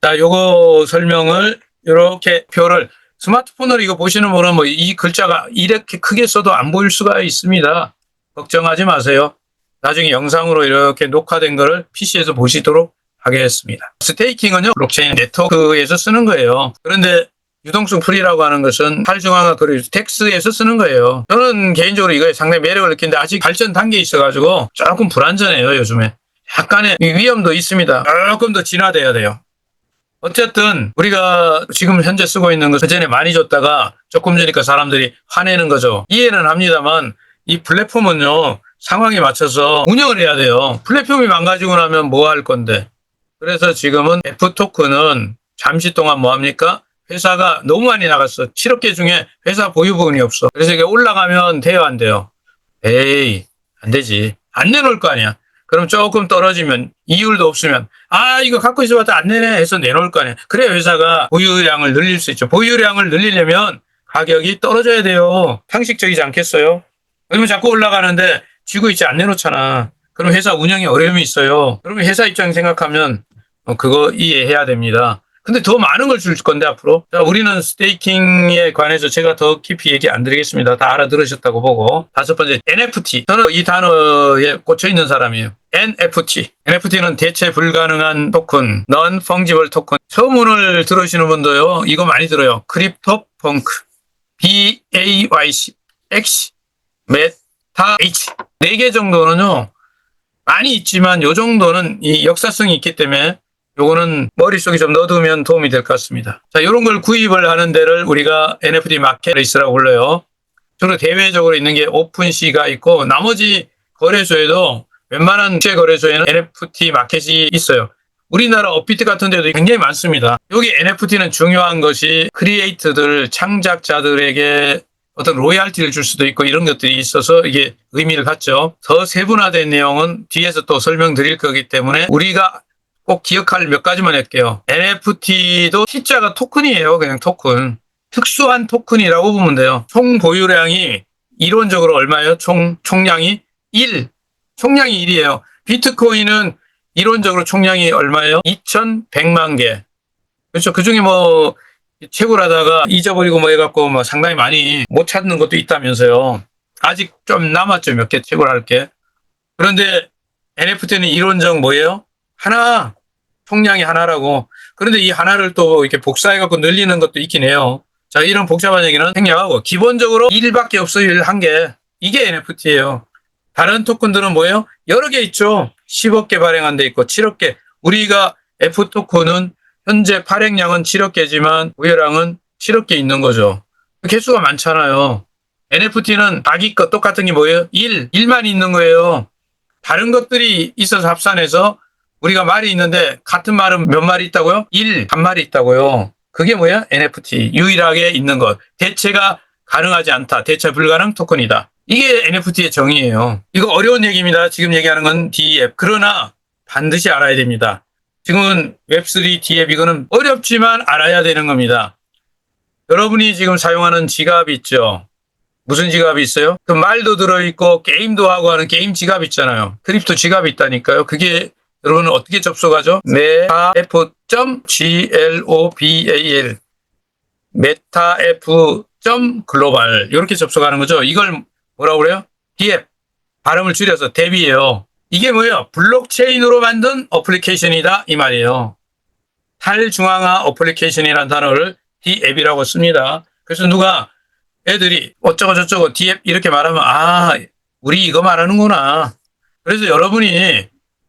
자, 요거 설명을 이렇게 표를 스마트폰으로 이거 보시는 분은 뭐 이 글자가 이렇게 크게 써도 안 보일 수가 있습니다. 걱정하지 마세요. 나중에 영상으로 이렇게 녹화된 거를 PC에서 보시도록 하겠습니다. 스테이킹은요, 블록체인 네트워크에서 쓰는 거예요. 그런데 유동성 풀이라고 하는 것은 탈중앙화 거래 덱스에서 쓰는 거예요. 저는 개인적으로 이거에 상당히 매력을 느끼는데 아직 발전 단계에 있어가지고 조금 불안전해요, 요즘에. 약간의 위험도 있습니다. 조금 더 진화돼야 돼요. 어쨌든 우리가 지금 현재 쓰고 있는 거 그전에 많이 줬다가 조금 주니까 사람들이 화내는 거죠. 이해는 합니다만 이 플랫폼은요, 상황에 맞춰서 운영을 해야 돼요. 플랫폼이 망가지고 나면 뭐 할 건데. 그래서 지금은 F토큰은 잠시 동안 뭐 합니까? 회사가 너무 많이 나갔어. 7억 개 중에 회사 보유 부분이 없어. 그래서 이게 올라가면 돼요, 안 돼요? 에이, 안 되지. 안 내놓을 거 아니야. 그럼 조금 떨어지면 이율도 없으면 이거 갖고 있어봤자 안 내네 해서 내놓을 거 아니야. 그래야 회사가 보유량을 늘릴 수 있죠. 보유량을 늘리려면 가격이 떨어져야 돼요. 상식적이지 않겠어요? 그러면 자꾸 올라가는데 쥐고 있지 안 내놓잖아. 그럼 회사 운영에 어려움이 있어요. 그러면 회사 입장 생각하면 그거 이해해야 됩니다. 근데 더 많은 걸 줄 건데 앞으로. 자, 우리는 스테이킹에 관해서 제가 더 깊이 얘기 안 드리겠습니다. 다 알아들으셨다고 보고. 다섯 번째, NFT. 저는 이 단어에 꽂혀 있는 사람이에요. NFT. NFT는 대체 불가능한 토큰, Non-Fungible 토큰. 처음을 들으시는 분도요, 이거 많이 들어요. 크립토 펑크, BAYC, X, 메타 H. 4개 정도는요, 많이 있지만 요 정도는 이 역사성이 있기 때문에 요거는 머릿속에 좀 넣어두면 도움이 될 것 같습니다. 자, 요런 걸 구입을 하는 데를 우리가 NFT 마켓레이스라고 불러요. 주로 대외적으로 있는 게 오픈시가 있고, 나머지 거래소에도 웬만한 국제 거래소에는 NFT 마켓이 있어요. 우리나라 업비트 같은 데도 굉장히 많습니다. 여기 NFT는 중요한 것이 크리에이터들, 창작자들에게 어떤 로얄티를 줄 수도 있고 이런 것들이 있어서 이게 의미를 갖죠. 더 세분화된 내용은 뒤에서 또 설명드릴 거기 때문에 우리가 꼭 기억할 몇 가지만 할게요. NFT도 T자가 토큰이에요. 그냥 토큰. 특수한 토큰이라고 보면 돼요. 총 보유량이 이론적으로 얼마예요? 총량이 1. 총량이 1이에요. 비트코인은 이론적으로 총량이 얼마예요? 2100만 개. 그렇죠. 그 중에 뭐 채굴하다가 잊어버리고 뭐 해갖고 뭐 상당히 많이 못 찾는 것도 있다면서요. 아직 좀 남았죠. 몇 개 채굴할 게. 그런데 NFT는 이론적 뭐예요? 하나, 총량이 하나라고. 그런데 이 하나를 또 이렇게 복사해갖고 늘리는 것도 있긴 해요. 자, 이런 복잡한 얘기는 생략하고, 기본적으로 1밖에 없어요. 1 한 개. 이게 NFT예요. 다른 토큰들은 뭐예요? 여러 개 있죠. 10억 개 발행한 데 있고, 7억 개. 우리가 F 토큰은 현재 발행량은 7억 개지만, 보유량은 7억 개 있는 거죠. 개수가 많잖아요. NFT는 자기 것 똑같은 게 뭐예요? 1만 있는 거예요. 다른 것들이 있어서 합산해서 우리가 말이 있는데 같은 말은 몇 마리 있다고요? 1, 한 마리 있다고요. 그게 뭐야? NFT. 유일하게 있는 것. 대체가 가능하지 않다. 대체 불가능 토큰이다. 이게 NFT의 정의예요. 이거 어려운 얘기입니다. 지금 얘기하는 건 DApp. 그러나 반드시 알아야 됩니다. 지금은 웹3 DApp 이거는 어렵지만 알아야 되는 겁니다. 여러분이 지금 사용하는 지갑이 있죠. 무슨 지갑이 있어요? 그 말도 들어있고 게임도 하고 하는 게임 지갑 있잖아요. 크립토 지갑이 있다니까요. 그게 여러분은 어떻게 접속하죠? metaF.global metaF.global 이렇게 접속하는 거죠. 이걸 뭐라고 그래요? DApp. 발음을 줄여서 앱이에요. 이게 뭐예요? 블록체인으로 만든 어플리케이션이다 이 말이에요. 탈중앙화 어플리케이션이라는 단어를 DApp이라고 씁니다. 그래서 누가 애들이 어쩌고 저쩌고 DApp 이렇게 말하면 우리 이거 말하는구나. 그래서 여러분이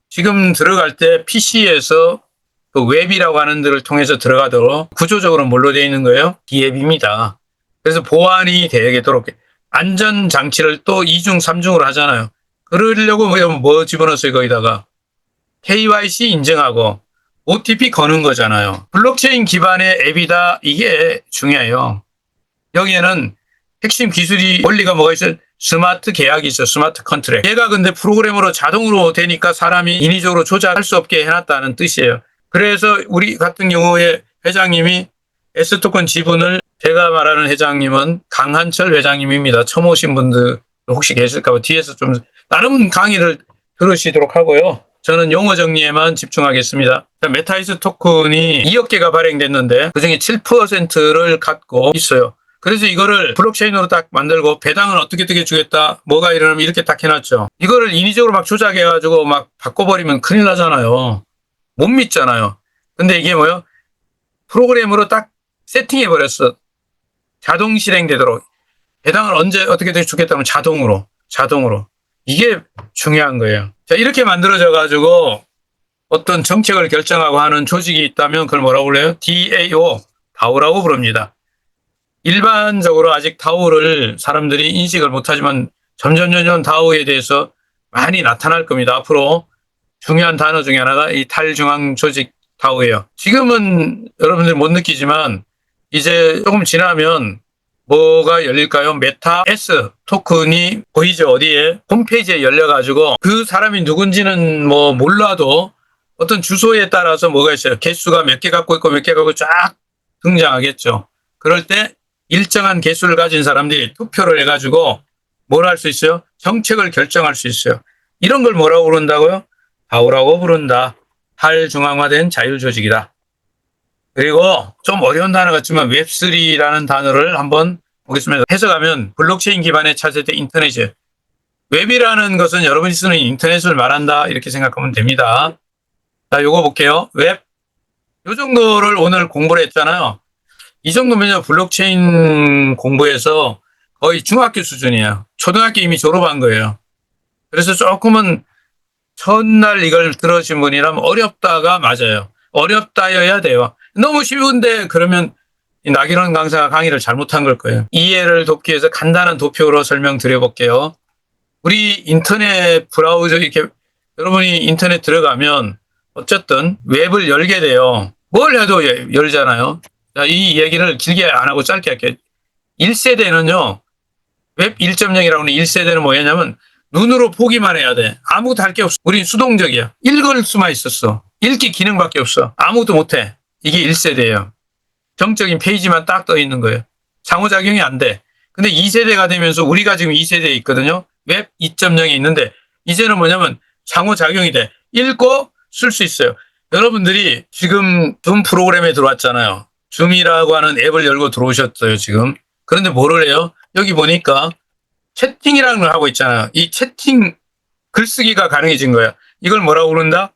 지금 들어갈 때 PC에서 그 웹이라고 하는 데를 통해서 들어가도록 구조적으로 뭘로 되어 있는 거예요? DApp입니다. 그래서 보안이 되도록 안전장치를 또 2중, 3중으로 하잖아요. 그러려고 뭐 집어넣었어요, 거기다가. KYC 인증하고 OTP 거는 거잖아요. 블록체인 기반의 앱이다. 이게 중요해요. 여기에는 핵심 기술이 원리가 뭐가 있어요? 스마트 계약이 있어. 스마트 컨트랙. 얘가 근데 프로그램으로 자동으로 되니까 사람이 인위적으로 조작할 수 없게 해놨다는 뜻이에요. 그래서 우리 같은 경우에 회장님이 S토큰 지분을 제가 말하는 회장님은 강한철 회장님입니다. 처음 오신 분들 혹시 계실까 봐 뒤에서 좀 다른 강의를 들으시도록 하고요. 저는 용어 정리에만 집중하겠습니다. 메타이스 토큰이 2억 개가 발행됐는데 그중에 7%를 갖고 있어요. 그래서 이거를 블록체인으로 딱 만들고 배당을 어떻게 주겠다. 뭐가 이러면 이렇게 딱 해놨죠. 이거를 인위적으로 막 조작해가지고 막 바꿔버리면 큰일 나잖아요. 못 믿잖아요. 근데 이게 뭐요? 프로그램으로 딱 세팅해버렸어. 자동 실행되도록. 배당을 언제 어떻게 주겠다면 자동으로. 이게 중요한 거예요. 자, 이렇게 만들어져가지고 어떤 정책을 결정하고 하는 조직이 있다면 그걸 뭐라고 불러요? DAO, 다오라고 부릅니다. 일반적으로 아직 다오를 사람들이 인식을 못하지만 점점 다오에 대해서 많이 나타날 겁니다. 앞으로 중요한 단어 중에 하나가 이 탈중앙 조직 다오예요. 지금은 여러분들이 못 느끼지만 이제 조금 지나면 뭐가 열릴까요? 메타 S 토큰이 보이죠? 어디에? 홈페이지에 열려가지고 그 사람이 누군지는 뭐 몰라도 어떤 주소에 따라서 뭐가 있어요? 개수가 몇 개 갖고 있고 몇 개 갖고 쫙 등장하겠죠. 그럴 때 일정한 개수를 가진 사람들이 투표를 해가지고 뭘 할 수 있어요? 정책을 결정할 수 있어요. 이런 걸 뭐라고 부른다고요? 다오라고 부른다. 탈중앙화된 자율조직이다. 그리고 좀 어려운 단어 같지만 웹3라는 단어를 한번 보겠습니다. 해석하면 블록체인 기반의 차세대 인터넷이에요. 웹이라는 것은 여러분이 쓰는 인터넷을 말한다 이렇게 생각하면 됩니다. 자, 요거 볼게요. 웹. 요 정도를 오늘 공부를 했잖아요. 이 정도면요, 블록체인 공부에서 거의 중학교 수준이에요. 초등학교 이미 졸업한 거예요. 그래서 조금은 첫날 이걸 들으신 분이라면 어렵다가 맞아요. 어렵다여야 돼요. 너무 쉬운데 그러면 나기론 강사가 강의를 잘못한 걸 거예요. 이해를 돕기 위해서 간단한 도표로 설명드려 볼게요. 우리 인터넷 브라우저 이렇게 여러분이 인터넷 들어가면 어쨌든 웹을 열게 돼요. 뭘 해도 열잖아요. 자, 이 얘기를 길게 안 하고 짧게 할게요. 1세대는요. 웹 1.0이라고 하는 1세대는 뭐냐면 눈으로 보기만 해야 돼. 아무것도 할 게 없어. 우린 수동적이야. 읽을 수만 있었어. 읽기 기능밖에 없어. 아무것도 못해. 이게 1세대예요. 정적인 페이지만 딱 떠 있는 거예요. 상호작용이 안 돼. 근데 2세대가 되면서 우리가 지금 2세대에 있거든요. 웹 2.0이 있는데 이제는 뭐냐면 상호작용이 돼. 읽고 쓸 수 있어요. 여러분들이 지금 줌 프로그램에 들어왔잖아요. 줌이라고 하는 앱을 열고 들어오셨어요, 지금. 그런데 뭐를 해요? 여기 보니까 채팅이라는 걸 하고 있잖아요. 이 채팅 글쓰기가 가능해진 거야. 이걸 뭐라고 부른다?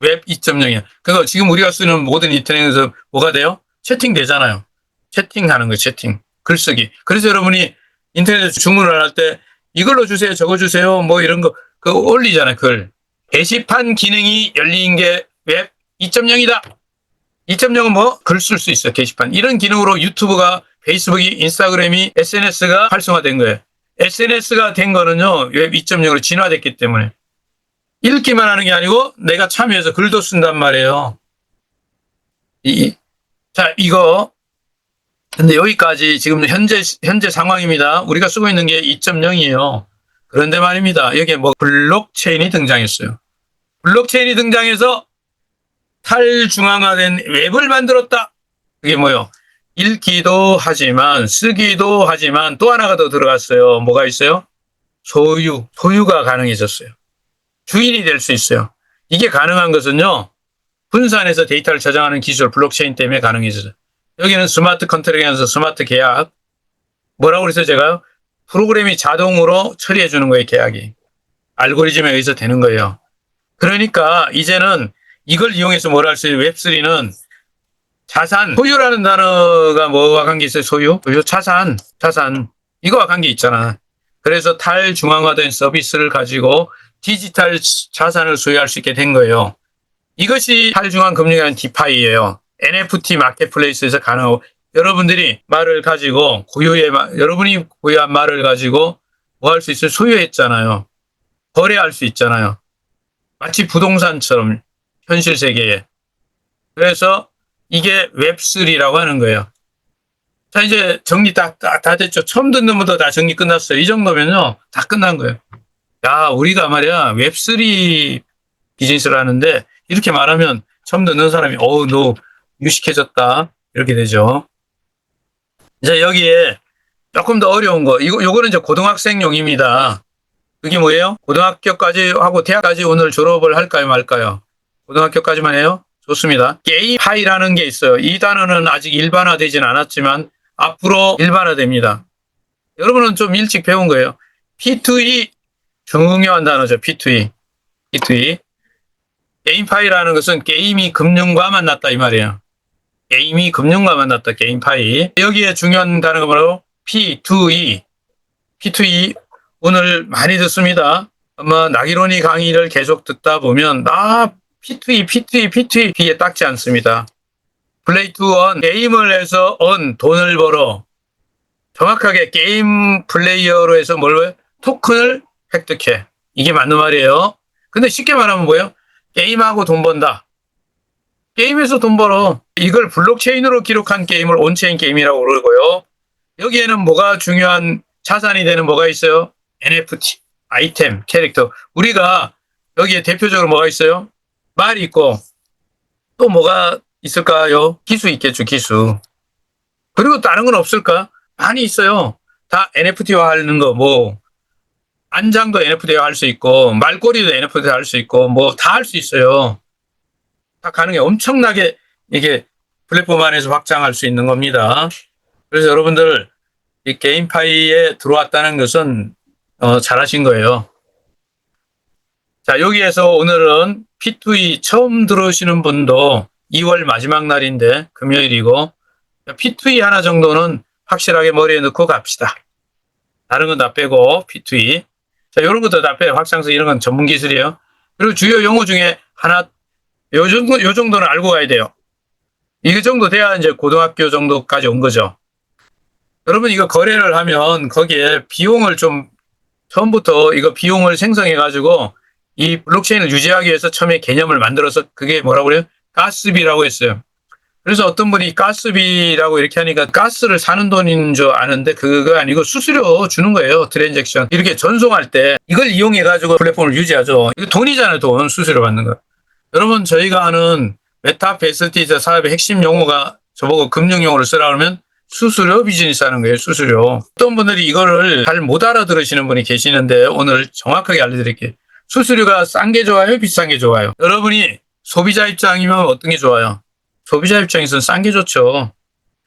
웹 2.0이야. 그래서 지금 우리가 쓰는 모든 인터넷에서 뭐가 돼요? 채팅 되잖아요. 채팅하는 거예요, 채팅. 글쓰기. 그래서 여러분이 인터넷에서 주문을 할 때 이걸로 주세요, 저거 주세요, 뭐 이런 거, 그거 올리잖아요, 글. 게시판 기능이 열린 게 웹 2.0이다. 2.0은 뭐? 글 쓸 수 있어요, 게시판. 이런 기능으로 유튜브가, 페이스북이, 인스타그램이, SNS가 활성화된 거예요. SNS가 된 거는요, 웹 2.0으로 진화됐기 때문에. 읽기만 하는 게 아니고 내가 참여해서 글도 쓴단 말이에요. 자, 이거. 근데 여기까지 지금 현재 상황입니다. 우리가 쓰고 있는 게 2.0이에요. 그런데 말입니다. 여기에 뭐 블록체인이 등장했어요. 블록체인이 등장해서 탈중앙화된 웹을 만들었다. 그게 뭐예요? 읽기도 하지만 쓰기도 하지만 또 하나가 더 들어갔어요. 뭐가 있어요? 소유가 가능해졌어요. 주인이 될 수 있어요. 이게 가능한 것은요. 분산해서 데이터를 저장하는 기술 블록체인 때문에 가능해졌어요. 여기는 스마트 컨트랙트에서 스마트 계약. 뭐라고 그랬어요 제가요? 프로그램이 자동으로 처리해 주는 거예요, 계약이. 알고리즘에 의해서 되는 거예요. 그러니까 이제는 이걸 이용해서 뭘 할 수 있어요? 웹3는 자산, 소유라는 단어가 뭐와 관계 있어요? 소유, 자산. 이거와 관계 있잖아. 그래서 탈중앙화된 서비스를 가지고 디지털 자산을 소유할 수 있게 된 거예요. 이것이 탈중앙 금융이라는 디파이예요. NFT 마켓플레이스에서 가능하고 여러분들이 말을 가지고 여러분이 고유한 말을 가지고 뭐 할 수 있어요? 소유했잖아요. 거래할 수 있잖아요. 마치 부동산처럼 현실 세계에. 그래서 이게 웹3라고 하는 거예요. 자, 이제 정리 다 됐죠. 처음 듣는 분도 다 정리 끝났어요. 이 정도면요. 다 끝난 거예요. 야, 우리가 말이야 웹3 비즈니스를 하는데 이렇게 말하면 처음 듣는 사람이 너 유식해졌다 이렇게 되죠. 이제 여기에 조금 더 어려운 거 요거는 이제 고등학생용입니다. 그게 뭐예요? 고등학교까지 하고 대학까지 오늘 졸업을 할까요 말까요? 고등학교까지만 해요? 좋습니다. 게임파이라는 게 있어요. 이 단어는 아직 일반화되진 않았지만 앞으로 일반화됩니다. 여러분은 좀 일찍 배운 거예요. P2E 중요한 단어죠. P2E. 게임파이라는 것은 게임이 금융과 만났다 이 말이에요. 게임이 금융과 만났다. 게임파이. 여기에 중요한 단어가 뭐라고? P2E. 오늘 많이 듣습니다. 아마 나기론이 강의를 계속 듣다 보면 P2E P에 닦지 않습니다. 플레이 투 원, 게임을 해서 돈을 벌어. 정확하게 게임 플레이어로 해서 뭘 토큰을 획득해. 이게 맞는 말이에요. 근데 쉽게 말하면 뭐예요? 게임하고 돈 번다. 게임에서 돈 벌어. 이걸 블록체인으로 기록한 게임을 온체인 게임이라고 그러고요. 여기에는 뭐가 중요한 자산이 되는 뭐가 있어요? NFT, 아이템, 캐릭터. 우리가 여기에 대표적으로 뭐가 있어요? 말이 있고 또 뭐가 있을까요? 기수 있겠죠, 기수. 그리고 다른 건 없을까? 많이 있어요. 다 NFT화 하는 거, 뭐, 안장도 NFT화 할 수 있고, 말꼬리도 NFT화 할 수 있고, 뭐, 다 할 수 있어요. 다 가능해. 엄청나게 이게 플랫폼 안에서 확장할 수 있는 겁니다. 그래서 여러분들, 이 게임파이에 들어왔다는 것은, 잘하신 거예요. 자, 여기에서 오늘은 P2E 처음 들어오시는 분도 2월 마지막 날인데, 금요일이고, P2E 하나 정도는 확실하게 머리에 넣고 갑시다. 다른 건 다 빼고 P2E. 자, 이런 것도 다 빼요. 확장성 이런 건 전문 기술이에요. 그리고 주요 용어 중에 하나, 요 정도는 알고 가야 돼요. 이 정도 돼야 이제 고등학교 정도까지 온 거죠. 여러분 이거 거래를 하면 거기에 비용을 좀 처음부터 이거 비용을 생성해 가지고 이 블록체인을 유지하기 위해서 처음에 개념을 만들어서 그게 뭐라고 그래요? 가스비라고 했어요. 그래서 어떤 분이 가스비라고 이렇게 하니까 가스를 사는 돈인 줄 아는데 그거 아니고 수수료 주는 거예요. 트랜잭션. 이렇게 전송할 때 이걸 이용해가지고 플랫폼을 유지하죠. 이거 돈이잖아요. 돈. 수수료 받는 거. 여러분 저희가 아는 메타베스티 사업의 핵심 용어가 저보고 금융용어를 쓰라 그러면 수수료 비즈니스 하는 거예요. 수수료. 어떤 분들이 이거를 잘 못 알아들으시는 분이 계시는데 오늘 정확하게 알려드릴게요. 수수료가 싼 게 좋아요? 비싼 게 좋아요? 여러분이 소비자 입장이면 어떤 게 좋아요? 소비자 입장에서는 싼 게 좋죠.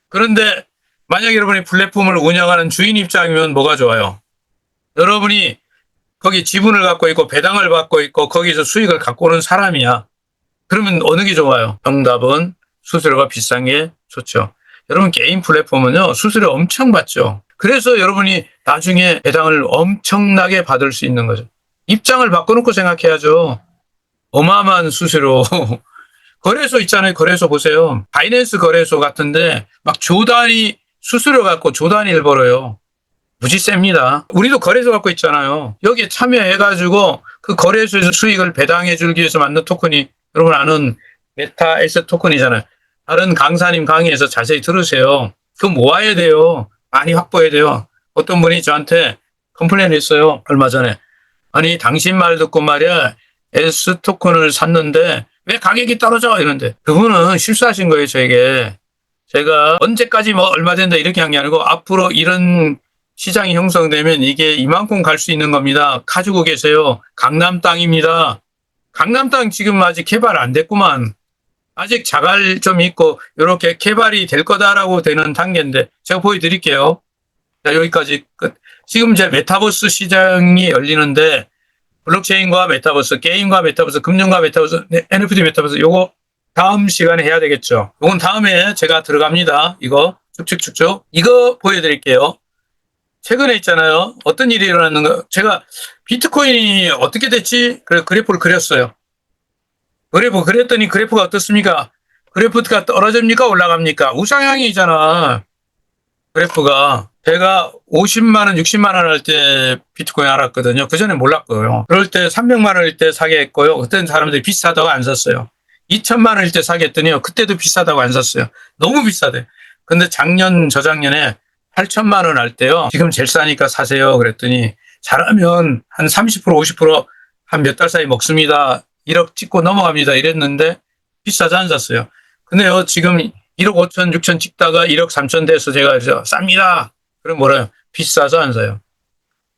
그런데 만약 여러분이 플랫폼을 운영하는 주인 입장이면 뭐가 좋아요? 여러분이 거기 지분을 갖고 있고 배당을 받고 있고 거기서 수익을 갖고 오는 사람이야. 그러면 어느 게 좋아요? 정답은 수수료가 비싼 게 좋죠. 여러분 게임 플랫폼은요 수수료 엄청 받죠. 그래서 여러분이 나중에 배당을 엄청나게 받을 수 있는 거죠. 입장을 바꿔놓고 생각해야죠. 어마어마한 수수료. 거래소 있잖아요. 거래소 보세요. 바이낸스 거래소 같은데 막 조 단위 수수료 갖고 조 단위를 벌어요. 무지 셉니다. 우리도 거래소 갖고 있잖아요. 여기에 참여해가지고 그 거래소에서 수익을 배당해 주기 위해서 만든 토큰이 여러분 아는 메타 에셋 토큰이잖아요. 다른 강사님 강의에서 자세히 들으세요. 그거 모아야 돼요. 많이 확보해야 돼요. 어떤 분이 저한테 컴플레인 했어요. 얼마 전에. 아니 당신 말 듣고 말이야 S 토큰을 샀는데 왜 가격이 떨어져? 이런데 그분은 실수하신 거예요. 저에게. 제가 언제까지 뭐 얼마 된다 이렇게 한 게 아니고 앞으로 이런 시장이 형성되면 이게 이만큼 갈 수 있는 겁니다. 가지고 계세요. 강남 땅입니다. 강남 땅 지금 아직 개발 안 됐구만. 아직 자갈 좀 있고 이렇게 개발이 될 거다라고 되는 단계인데 제가 보여드릴게요. 자 여기까지 끝. 지금 이제 메타버스 시장이 열리는데 블록체인과 메타버스, 게임과 메타버스, 금융과 메타버스, NFT 메타버스 요거 다음 시간에 해야 되겠죠. 요건 다음에 제가 들어갑니다. 이거 쭉쭉쭉쭉. 이거 보여드릴게요. 최근에 있잖아요. 어떤 일이 일어났는가. 제가 비트코인이 어떻게 됐지? 그래 그래프를 그렸어요. 그래프 그렸더니 그래프가 어떻습니까? 그래프가 떨어집니까? 올라갑니까? 우상향이잖아. 그래프가. 제가 50만 원, 60만 원 할 때 비트코인 알았거든요. 그전에 몰랐고요. 그럴 때 300만 원일 때 사게 했고요. 그때는 사람들이 비싸다고 안 샀어요. 2천만 원일 때 사게 했더니요. 그때도 비싸다고 안 샀어요. 너무 비싸대. 근데 작년, 저작년에 8천만 원 할 때요. 지금 제일 싸니까 사세요. 그랬더니 잘하면 한 30%, 50% 한 몇 달 사이 먹습니다. 1억 찍고 넘어갑니다. 이랬는데 비싸서 안 샀어요. 근데요. 지금 1억 5천, 6천 찍다가 1억 3천 돼서 제가 그래서 쌉니다. 그럼 뭐래요? 비싸서 안 사요.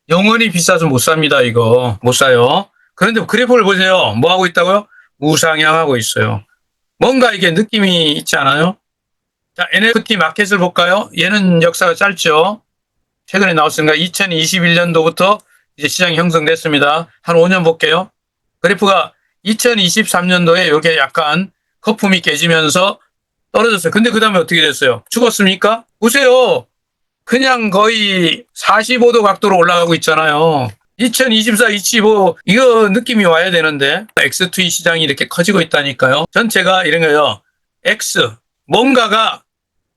영원히 비싸서 못 삽니다. 이거 못 사요. 그런데 그래프를 보세요. 뭐 하고 있다고요? 우상향하고 있어요. 뭔가 이게 느낌이 있지 않아요? 자, NFT 마켓을 볼까요? 얘는 역사가 짧죠. 최근에 나왔으니까 2021년도부터 이제 시장이 형성됐습니다. 한 5년 볼게요. 그래프가 2023년도에 이렇게 약간 거품이 깨지면서 떨어졌어요. 근데 그 다음에 어떻게 됐어요? 죽었습니까? 보세요. 그냥 거의 45도 각도로 올라가고 있잖아요. 2024, 25 이거 느낌이 와야 되는데 X2E 시장이 이렇게 커지고 있다니까요. 전체가 이런 거요. X 뭔가가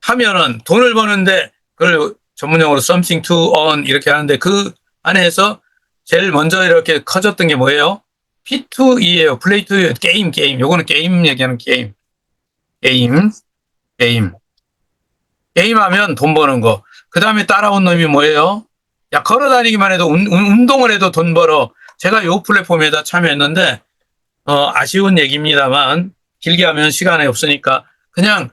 하면은 돈을 버는데 그걸 전문용어로 something to earn 이렇게 하는데 그 안에서 제일 먼저 이렇게 커졌던 게 뭐예요? P2E예요. 플레이 투 게임. 요거는 게임 얘기하는 게임. 게임하면 돈 버는 거. 그 다음에 따라온 놈이 뭐예요? 야, 걸어 다니기만 해도 운동을 해도 돈 벌어. 제가 요 플랫폼에다 참여했는데 아쉬운 얘기입니다만 길게 하면 시간이 없으니까 그냥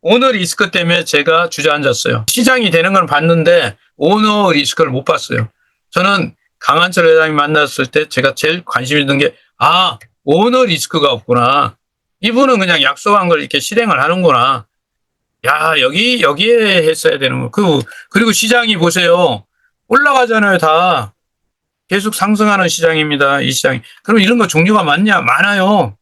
오너 리스크 때문에 제가 주저앉았어요. 시장이 되는 건 봤는데 오너 리스크를 못 봤어요. 저는 강한철 회장님 만났을 때 제가 제일 관심 있는 게 오너 리스크가 없구나. 이분은 그냥 약속한 걸 이렇게 실행을 하는구나. 야, 여기에 했어야 되는 거. 그리고 시장이 보세요. 올라가잖아요, 다. 계속 상승하는 시장입니다, 이 시장이. 그럼 이런 거 종류가 많냐? 많아요.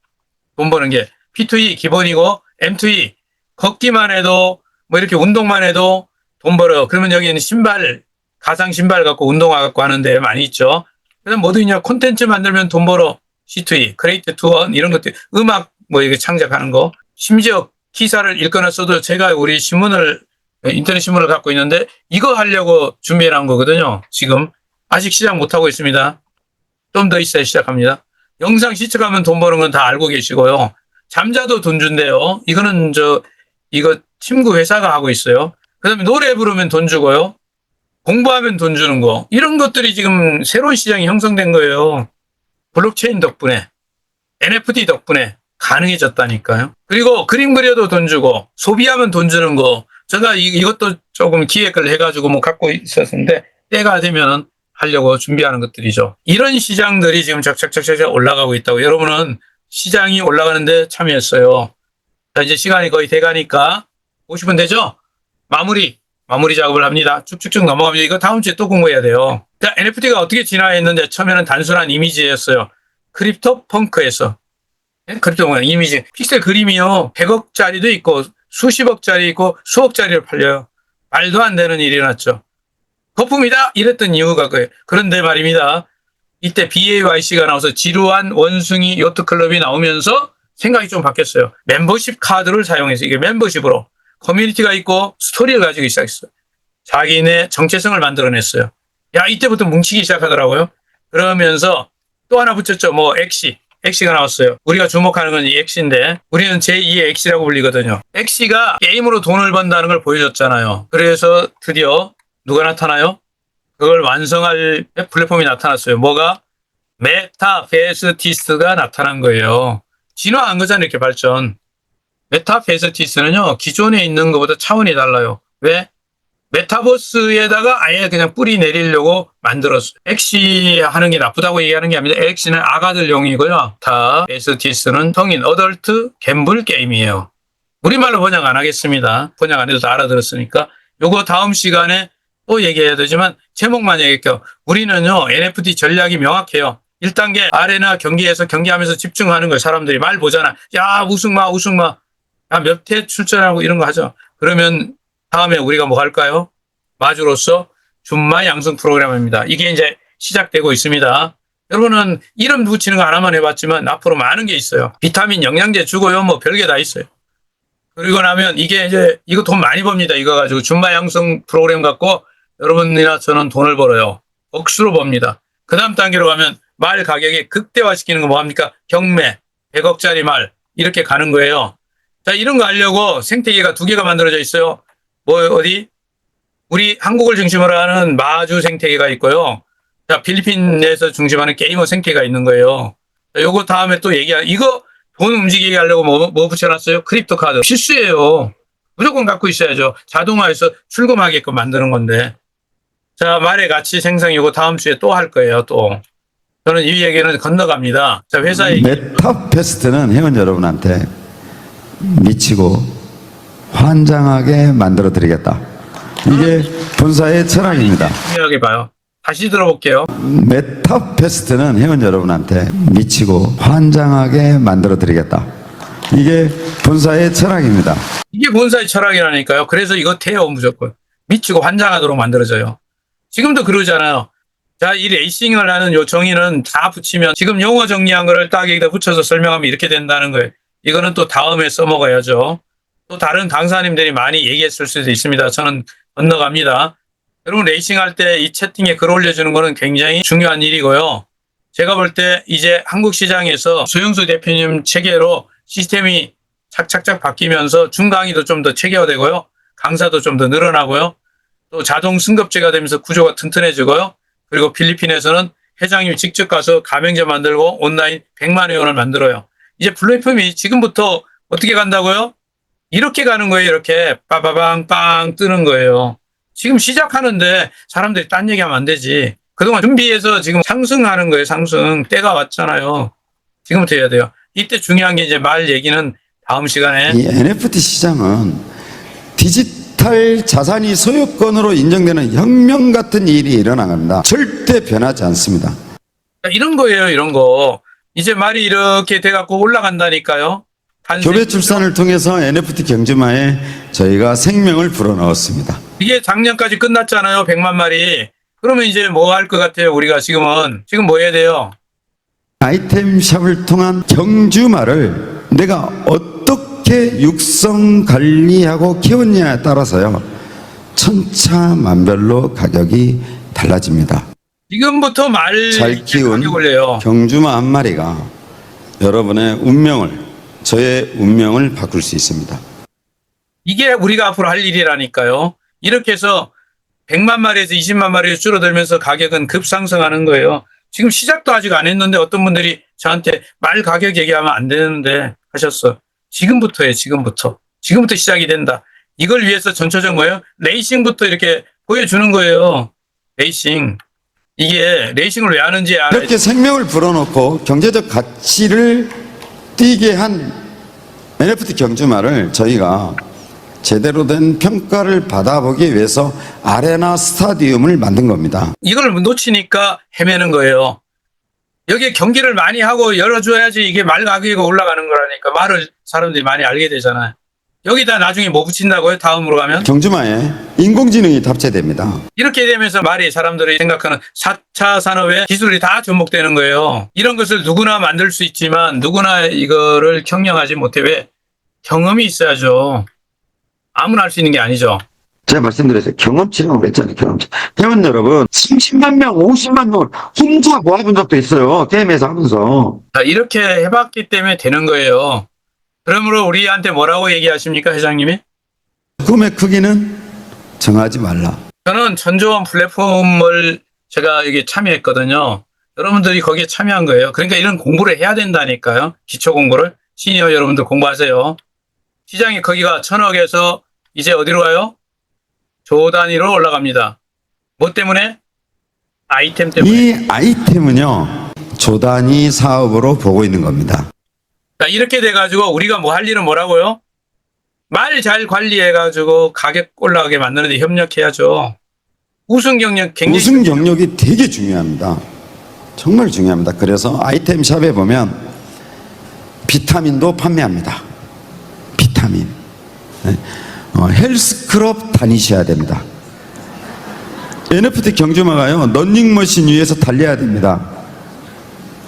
돈 버는 게. P2E 기본이고, M2E. 걷기만 해도, 뭐 이렇게 운동만 해도 돈 벌어요. 그러면 여기는 신발, 가상 신발 갖고 운동화 갖고 하는데 많이 있죠. 그다음 뭐도 있냐? 콘텐츠 만들면 돈 벌어. C2E, 크리에이트 투어, 이런 것들. 음악, 뭐 이게 창작하는 거. 심지어 기사를 읽거나 써도 제가 우리 인터넷 신문을 갖고 있는데 이거 하려고 준비해 놓은 거거든요. 지금 아직 시작 못하고 있습니다. 좀 더 있어야 시작합니다. 영상 시청하면 돈 버는 건 다 알고 계시고요. 잠자도 돈 준대요. 이거는 이거 친구 회사가 하고 있어요. 그다음에 노래 부르면 돈 주고요. 공부하면 돈 주는 거. 이런 것들이 지금 새로운 시장이 형성된 거예요. 블록체인 덕분에, NFT 덕분에 가능해졌다니까요. 그리고 그림 그려도 돈 주고 소비하면 돈 주는 거. 제가 이것도 조금 기획을 해가지고 뭐 갖고 있었는데 때가 되면 하려고 준비하는 것들이죠. 이런 시장들이 지금 착착착착 올라가고 있다고. 여러분은 시장이 올라가는데 참여했어요. 자, 이제 시간이 거의 돼가니까 50분 되죠? 마무리 작업을 합니다. 쭉쭉쭉 넘어가면 이거 다음 주에 또 공부해야 돼요. 자, NFT가 어떻게 진화했는데 처음에는 단순한 이미지였어요. 크립토 펑크에서. 크립토 펑크 이미지. 픽셀 그림이요. 100억짜리도 있고 수십억짜리 있고 수억짜리를 팔려요. 말도 안 되는 일이 났죠. 거품이다 이랬던 이유가 그거예요. 그런데 말입니다. 이때 BAYC가 나와서 지루한 원숭이 요트클럽이 나오면서 생각이 좀 바뀌었어요. 멤버십 카드를 사용해서 이게 멤버십으로 커뮤니티가 있고 스토리를 가지고 시작했어요. 자기네 정체성을 만들어냈어요. 야, 이때부터 뭉치기 시작하더라고요. 그러면서 또 하나 붙였죠. 뭐 엑시가 나왔어요. 우리가 주목하는 건 이 엑시인데 우리는 제2의 엑시라고 불리거든요. 엑시가 게임으로 돈을 번다는 걸 보여줬잖아요. 그래서 드디어 누가 나타나요? 그걸 완성할 플랫폼이 나타났어요. 뭐가? 메타베스티스가 나타난 거예요. 진화한 거잖아요. 이렇게 발전. 메타베스티스는요. 기존에 있는 것보다 차원이 달라요. 왜? 메타버스에다가 아예 그냥 뿌리 내리려고 만들었어요. 엑시 하는 게 나쁘다고 얘기하는 게 아니라 엑시는 아가들용이고요. 메타베스티스는 성인 어덜트 갬블 게임이에요. 우리말로 번역 안 하겠습니다. 번역 안 해도 다 알아들었으니까. 요거 다음 시간에 또 얘기해야 되지만 제목만 얘기할게요. 우리는요. NFT 전략이 명확해요. 1단계 아레나 경기에서 경기하면서 집중하는 거예요. 사람들이 말 보잖아. 야, 우승마. 야, 몇 회 출전하고 이런 거 하죠. 그러면 다음에 우리가 뭐 할까요? 마주로서 준마 양성 프로그램입니다. 이게 이제 시작되고 있습니다. 여러분은 이름 붙이는 거 하나만 해봤지만 앞으로 많은 게 있어요. 비타민 영양제 주고요. 뭐 별게 다 있어요. 그리고 나면 이거 돈 많이 법니다. 이거 가지고 준마 양성 프로그램 갖고 여러분이나 저는 돈을 벌어요. 억수로 법니다. 그 다음 단계로 가면 말 가격이 극대화시키는 거 뭐합니까? 경매, 100억짜리 말 이렇게 가는 거예요. 자, 이런 거 하려고 생태계가 2개가 만들어져 있어요. 어디? 우리 한국을 중심으로 하는 마주 생태계가 있고요. 자, 필리핀에서 중심하는 게이머 생태계가 있는 거예요. 자, 요거 다음에 또 이거 돈 움직이게 하려고 뭐 붙여놨어요? 크립토 카드. 필수예요. 무조건 갖고 있어야죠. 자동화해서 출금하게끔 만드는 건데. 자, 말의 가치 생성 이거 다음 주에 또 할 거예요, 또. 저는 이 얘기는 건너갑니다. 자, 회사 얘기. 메타베스트는 회원 여러분한테 미치고 환장하게 만들어 드리겠다. 이게 본사의 철학입니다. 중요하게 봐요. 다시 들어볼게요. 메타베스트는 회원 여러분한테 미치고 환장하게 만들어 드리겠다. 이게 본사의 철학입니다. 이게 본사의 철학이라니까요. 그래서 이거 돼요, 무조건. 미치고 환장하도록 만들어져요. 지금도 그러잖아요. 자, 이 레이싱을 하는 요 정의는 다 붙이면 지금 용어 정리한 거를 딱 여기다 붙여서 설명하면 이렇게 된다는 거예요. 이거는 또 다음에 써먹어야죠. 또 다른 강사님들이 많이 얘기했을 수도 있습니다. 저는 건너갑니다. 여러분 레이싱 할 때 이 채팅에 글 올려주는 거는 굉장히 중요한 일이고요. 제가 볼 때 이제 한국 시장에서 소영수 대표님 체계로 시스템이 착착착 바뀌면서 중강의도 좀 더 체계화되고요. 강사도 좀 더 늘어나고요. 또 자동 승급제가 되면서 구조가 튼튼해지고요. 그리고 필리핀에서는 회장님이 직접 가서 가맹점 만들고 온라인 100만 회원을 만들어요. 이제 플랫폼이 지금부터 어떻게 간다고요? 이렇게 가는 거예요. 이렇게 빠바방 빵 뜨는 거예요. 지금 시작하는데 사람들이 딴 얘기하면 안 되지. 그동안 준비해서 지금 상승하는 거예요. 상승. 때가 왔잖아요. 지금부터 해야 돼요. 이때 중요한 게 이제 말 얘기는 다음 시간에. 이 NFT 시장은 디지털 자산이 소유권으로 인정되는 혁명 같은 일이 일어나갑니다. 절대 변하지 않습니다. 이런 거예요. 이런 거. 이제 말이 이렇게 돼갖고 올라간다니까요. 교배 출산을 통해서 NFT 경주마에 저희가 생명을 불어넣었습니다. 이게 작년까지 끝났잖아요. 100만 마리. 그러면 이제 뭐 할 것 같아요? 우리가 지금 뭐 해야 돼요? 아이템샵을 통한 경주마를 내가 어떻게 육성 관리하고 키웠냐에 따라서요. 천차만별로 가격이 달라집니다. 지금부터 말 잘 키운 가격 올려요. 경주마 한 마리가 여러분의 운명을, 저의 운명을 바꿀 수 있습니다. 이게 우리가 앞으로 할 일이라니까요. 이렇게 해서 100만 마리에서 20만 마리로 줄어들면서 가격은 급상승하는 거예요. 지금 시작도 아직 안 했는데 어떤 분들이 저한테 말 가격 얘기하면 안 되는데 하셨어. 지금부터예요. 지금부터 시작이 된다. 이걸 위해서 전초적 뭐예요? 레이싱부터 이렇게 보여주는 거예요. 레이싱. 이게 레이싱을 왜 하는지 알아야지. 이렇게 생명을 불어넣고 경제적 가치를 띄게 한 NFT 경주마를 저희가 제대로 된 평가를 받아보기 위해서 아레나 스타디움을 만든 겁니다. 이걸 놓치니까 헤매는 거예요. 여기에 경기를 많이 하고 열어줘야지 이게 말 가격이 올라가는 거라니까. 말을 사람들이 많이 알게 되잖아요. 여기다 나중에 뭐 붙인다고요? 다음으로 가면? 경주마에 인공지능이 탑재됩니다. 이렇게 되면서 말이 사람들이 생각하는 4차 산업의 기술이 다 접목되는 거예요. 이런 것을 누구나 만들 수 있지만 누구나 이거를 경영하지 못해. 왜? 경험이 있어야죠. 아무나 할 수 있는 게 아니죠. 제가 말씀드렸어요. 경험치라고 그랬잖아요. 경험치. 회원 여러분, 30만 명, 50만 명을 혼자 모아본 적도 있어요. 게임에서 하면서. 자, 이렇게 해봤기 때문에 되는 거예요. 그러므로 우리한테 뭐라고 얘기하십니까, 회장님이? 꿈의 크기는 정하지 말라. 저는 전조원 플랫폼을 제가 여기 참여했거든요. 여러분들이 거기에 참여한 거예요. 그러니까 이런 공부를 해야 된다니까요. 기초 공부를. 시니어 여러분들 공부하세요. 시장이 거기가 1000억에서 이제 어디로 가요? 조 단위로 올라갑니다. 뭐 때문에? 아이템 때문에. 이 아이템은요, 조단위 사업으로 보고 있는 겁니다. 자, 이렇게 돼가지고 우리가 뭐 할 일은 뭐라고요? 말 잘 관리해가지고 가격 올라가게 만드는데 협력해야죠. 우승 경력 굉장히. 우승 경력이 되게 중요합니다. 정말 중요합니다. 그래서 아이템 샵에 보면 비타민도 판매합니다. 비타민. 네. 헬스클럽 다니셔야 됩니다. NFT 경주마가요, 런닝머신 위에서 달려야 됩니다.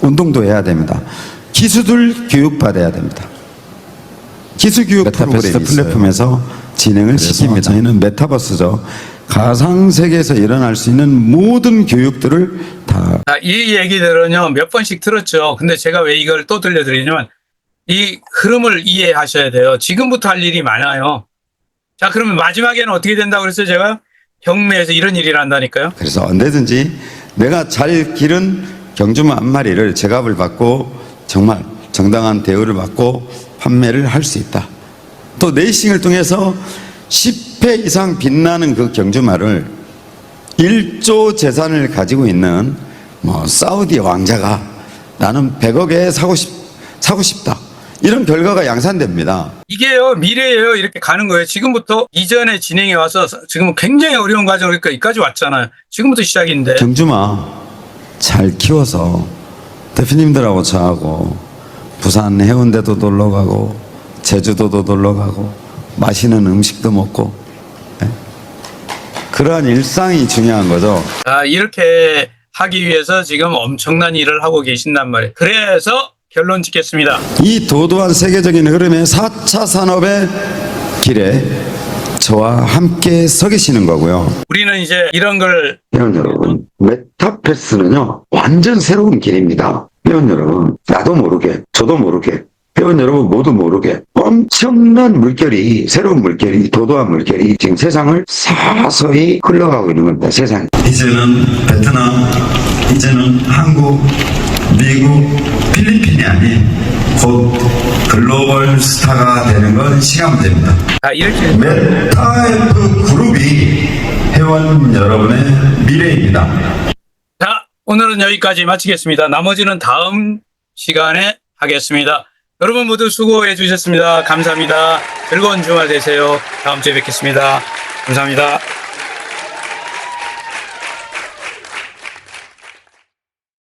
운동도 해야 됩니다. 기수들 교육받아야 됩니다. 기수교육 프로그램 플랫폼에서 진행을 시킵니다. 저희는 메타버스죠. 가상세계에서 일어날 수 있는 모든 교육들을 다. 자, 이 얘기들은요, 몇 번씩 들었죠. 근데 제가 왜 이걸 또 들려드리냐면, 이 흐름을 이해하셔야 돼요. 지금부터 할 일이 많아요. 자, 그러면 마지막에는 어떻게 된다고 그랬어요, 제가? 경매에서 이런 일이 난다니까요. 그래서 언제든지 내가 잘 기른 경주마 한 마리를 제값을 받고 정말 정당한 대우를 받고 판매를 할 수 있다. 또 레이싱을 통해서 10회 이상 빛나는 그 경주마를 1조 재산을 가지고 있는 뭐 사우디 왕자가 나는 100억에 사고 싶다. 이런 결과가 양산됩니다. 이게요, 미래예요. 이렇게 가는 거예요. 지금부터 이전에 진행해 와서 지금 굉장히 어려운 과정을 여기까지 왔잖아요. 지금부터 시작인데. 경주마 잘 키워서 대표님들하고 저하고 부산 해운대도 놀러 가고 제주도도 놀러 가고 맛있는 음식도 먹고, 네? 그러한 일상이 중요한 거죠. 자, 이렇게 하기 위해서 지금 엄청난 일을 하고 계신단 말이에요. 그래서 결론 짓겠습니다. 이 도도한 세계적인 흐름의 4차 산업의 길에 저와 함께 서 계시는 거고요. 우리는 이제 이런 걸 회원 여러분, 메타버스는요, 완전 새로운 길입니다. 회원 여러분, 나도 모르게, 저도 모르게, 회원 여러분 모두 모르게 엄청난 물결이, 새로운 물결이, 도도한 물결이 지금 세상을 서서히 흘러가고 있는 겁니다. 세상. 이제는 베트남, 이제는 한국, 미국, 필리핀이 아닌 곧 글로벌 스타가 되는 건 시간 문제입니다. 이렇게 메타F 그룹이 회원 여러분의 미래입니다. 자, 오늘은 여기까지 마치겠습니다. 나머지는 다음 시간에 하겠습니다. 여러분 모두 수고해 주셨습니다. 감사합니다. 즐거운 주말 되세요. 다음 주에 뵙겠습니다. 감사합니다.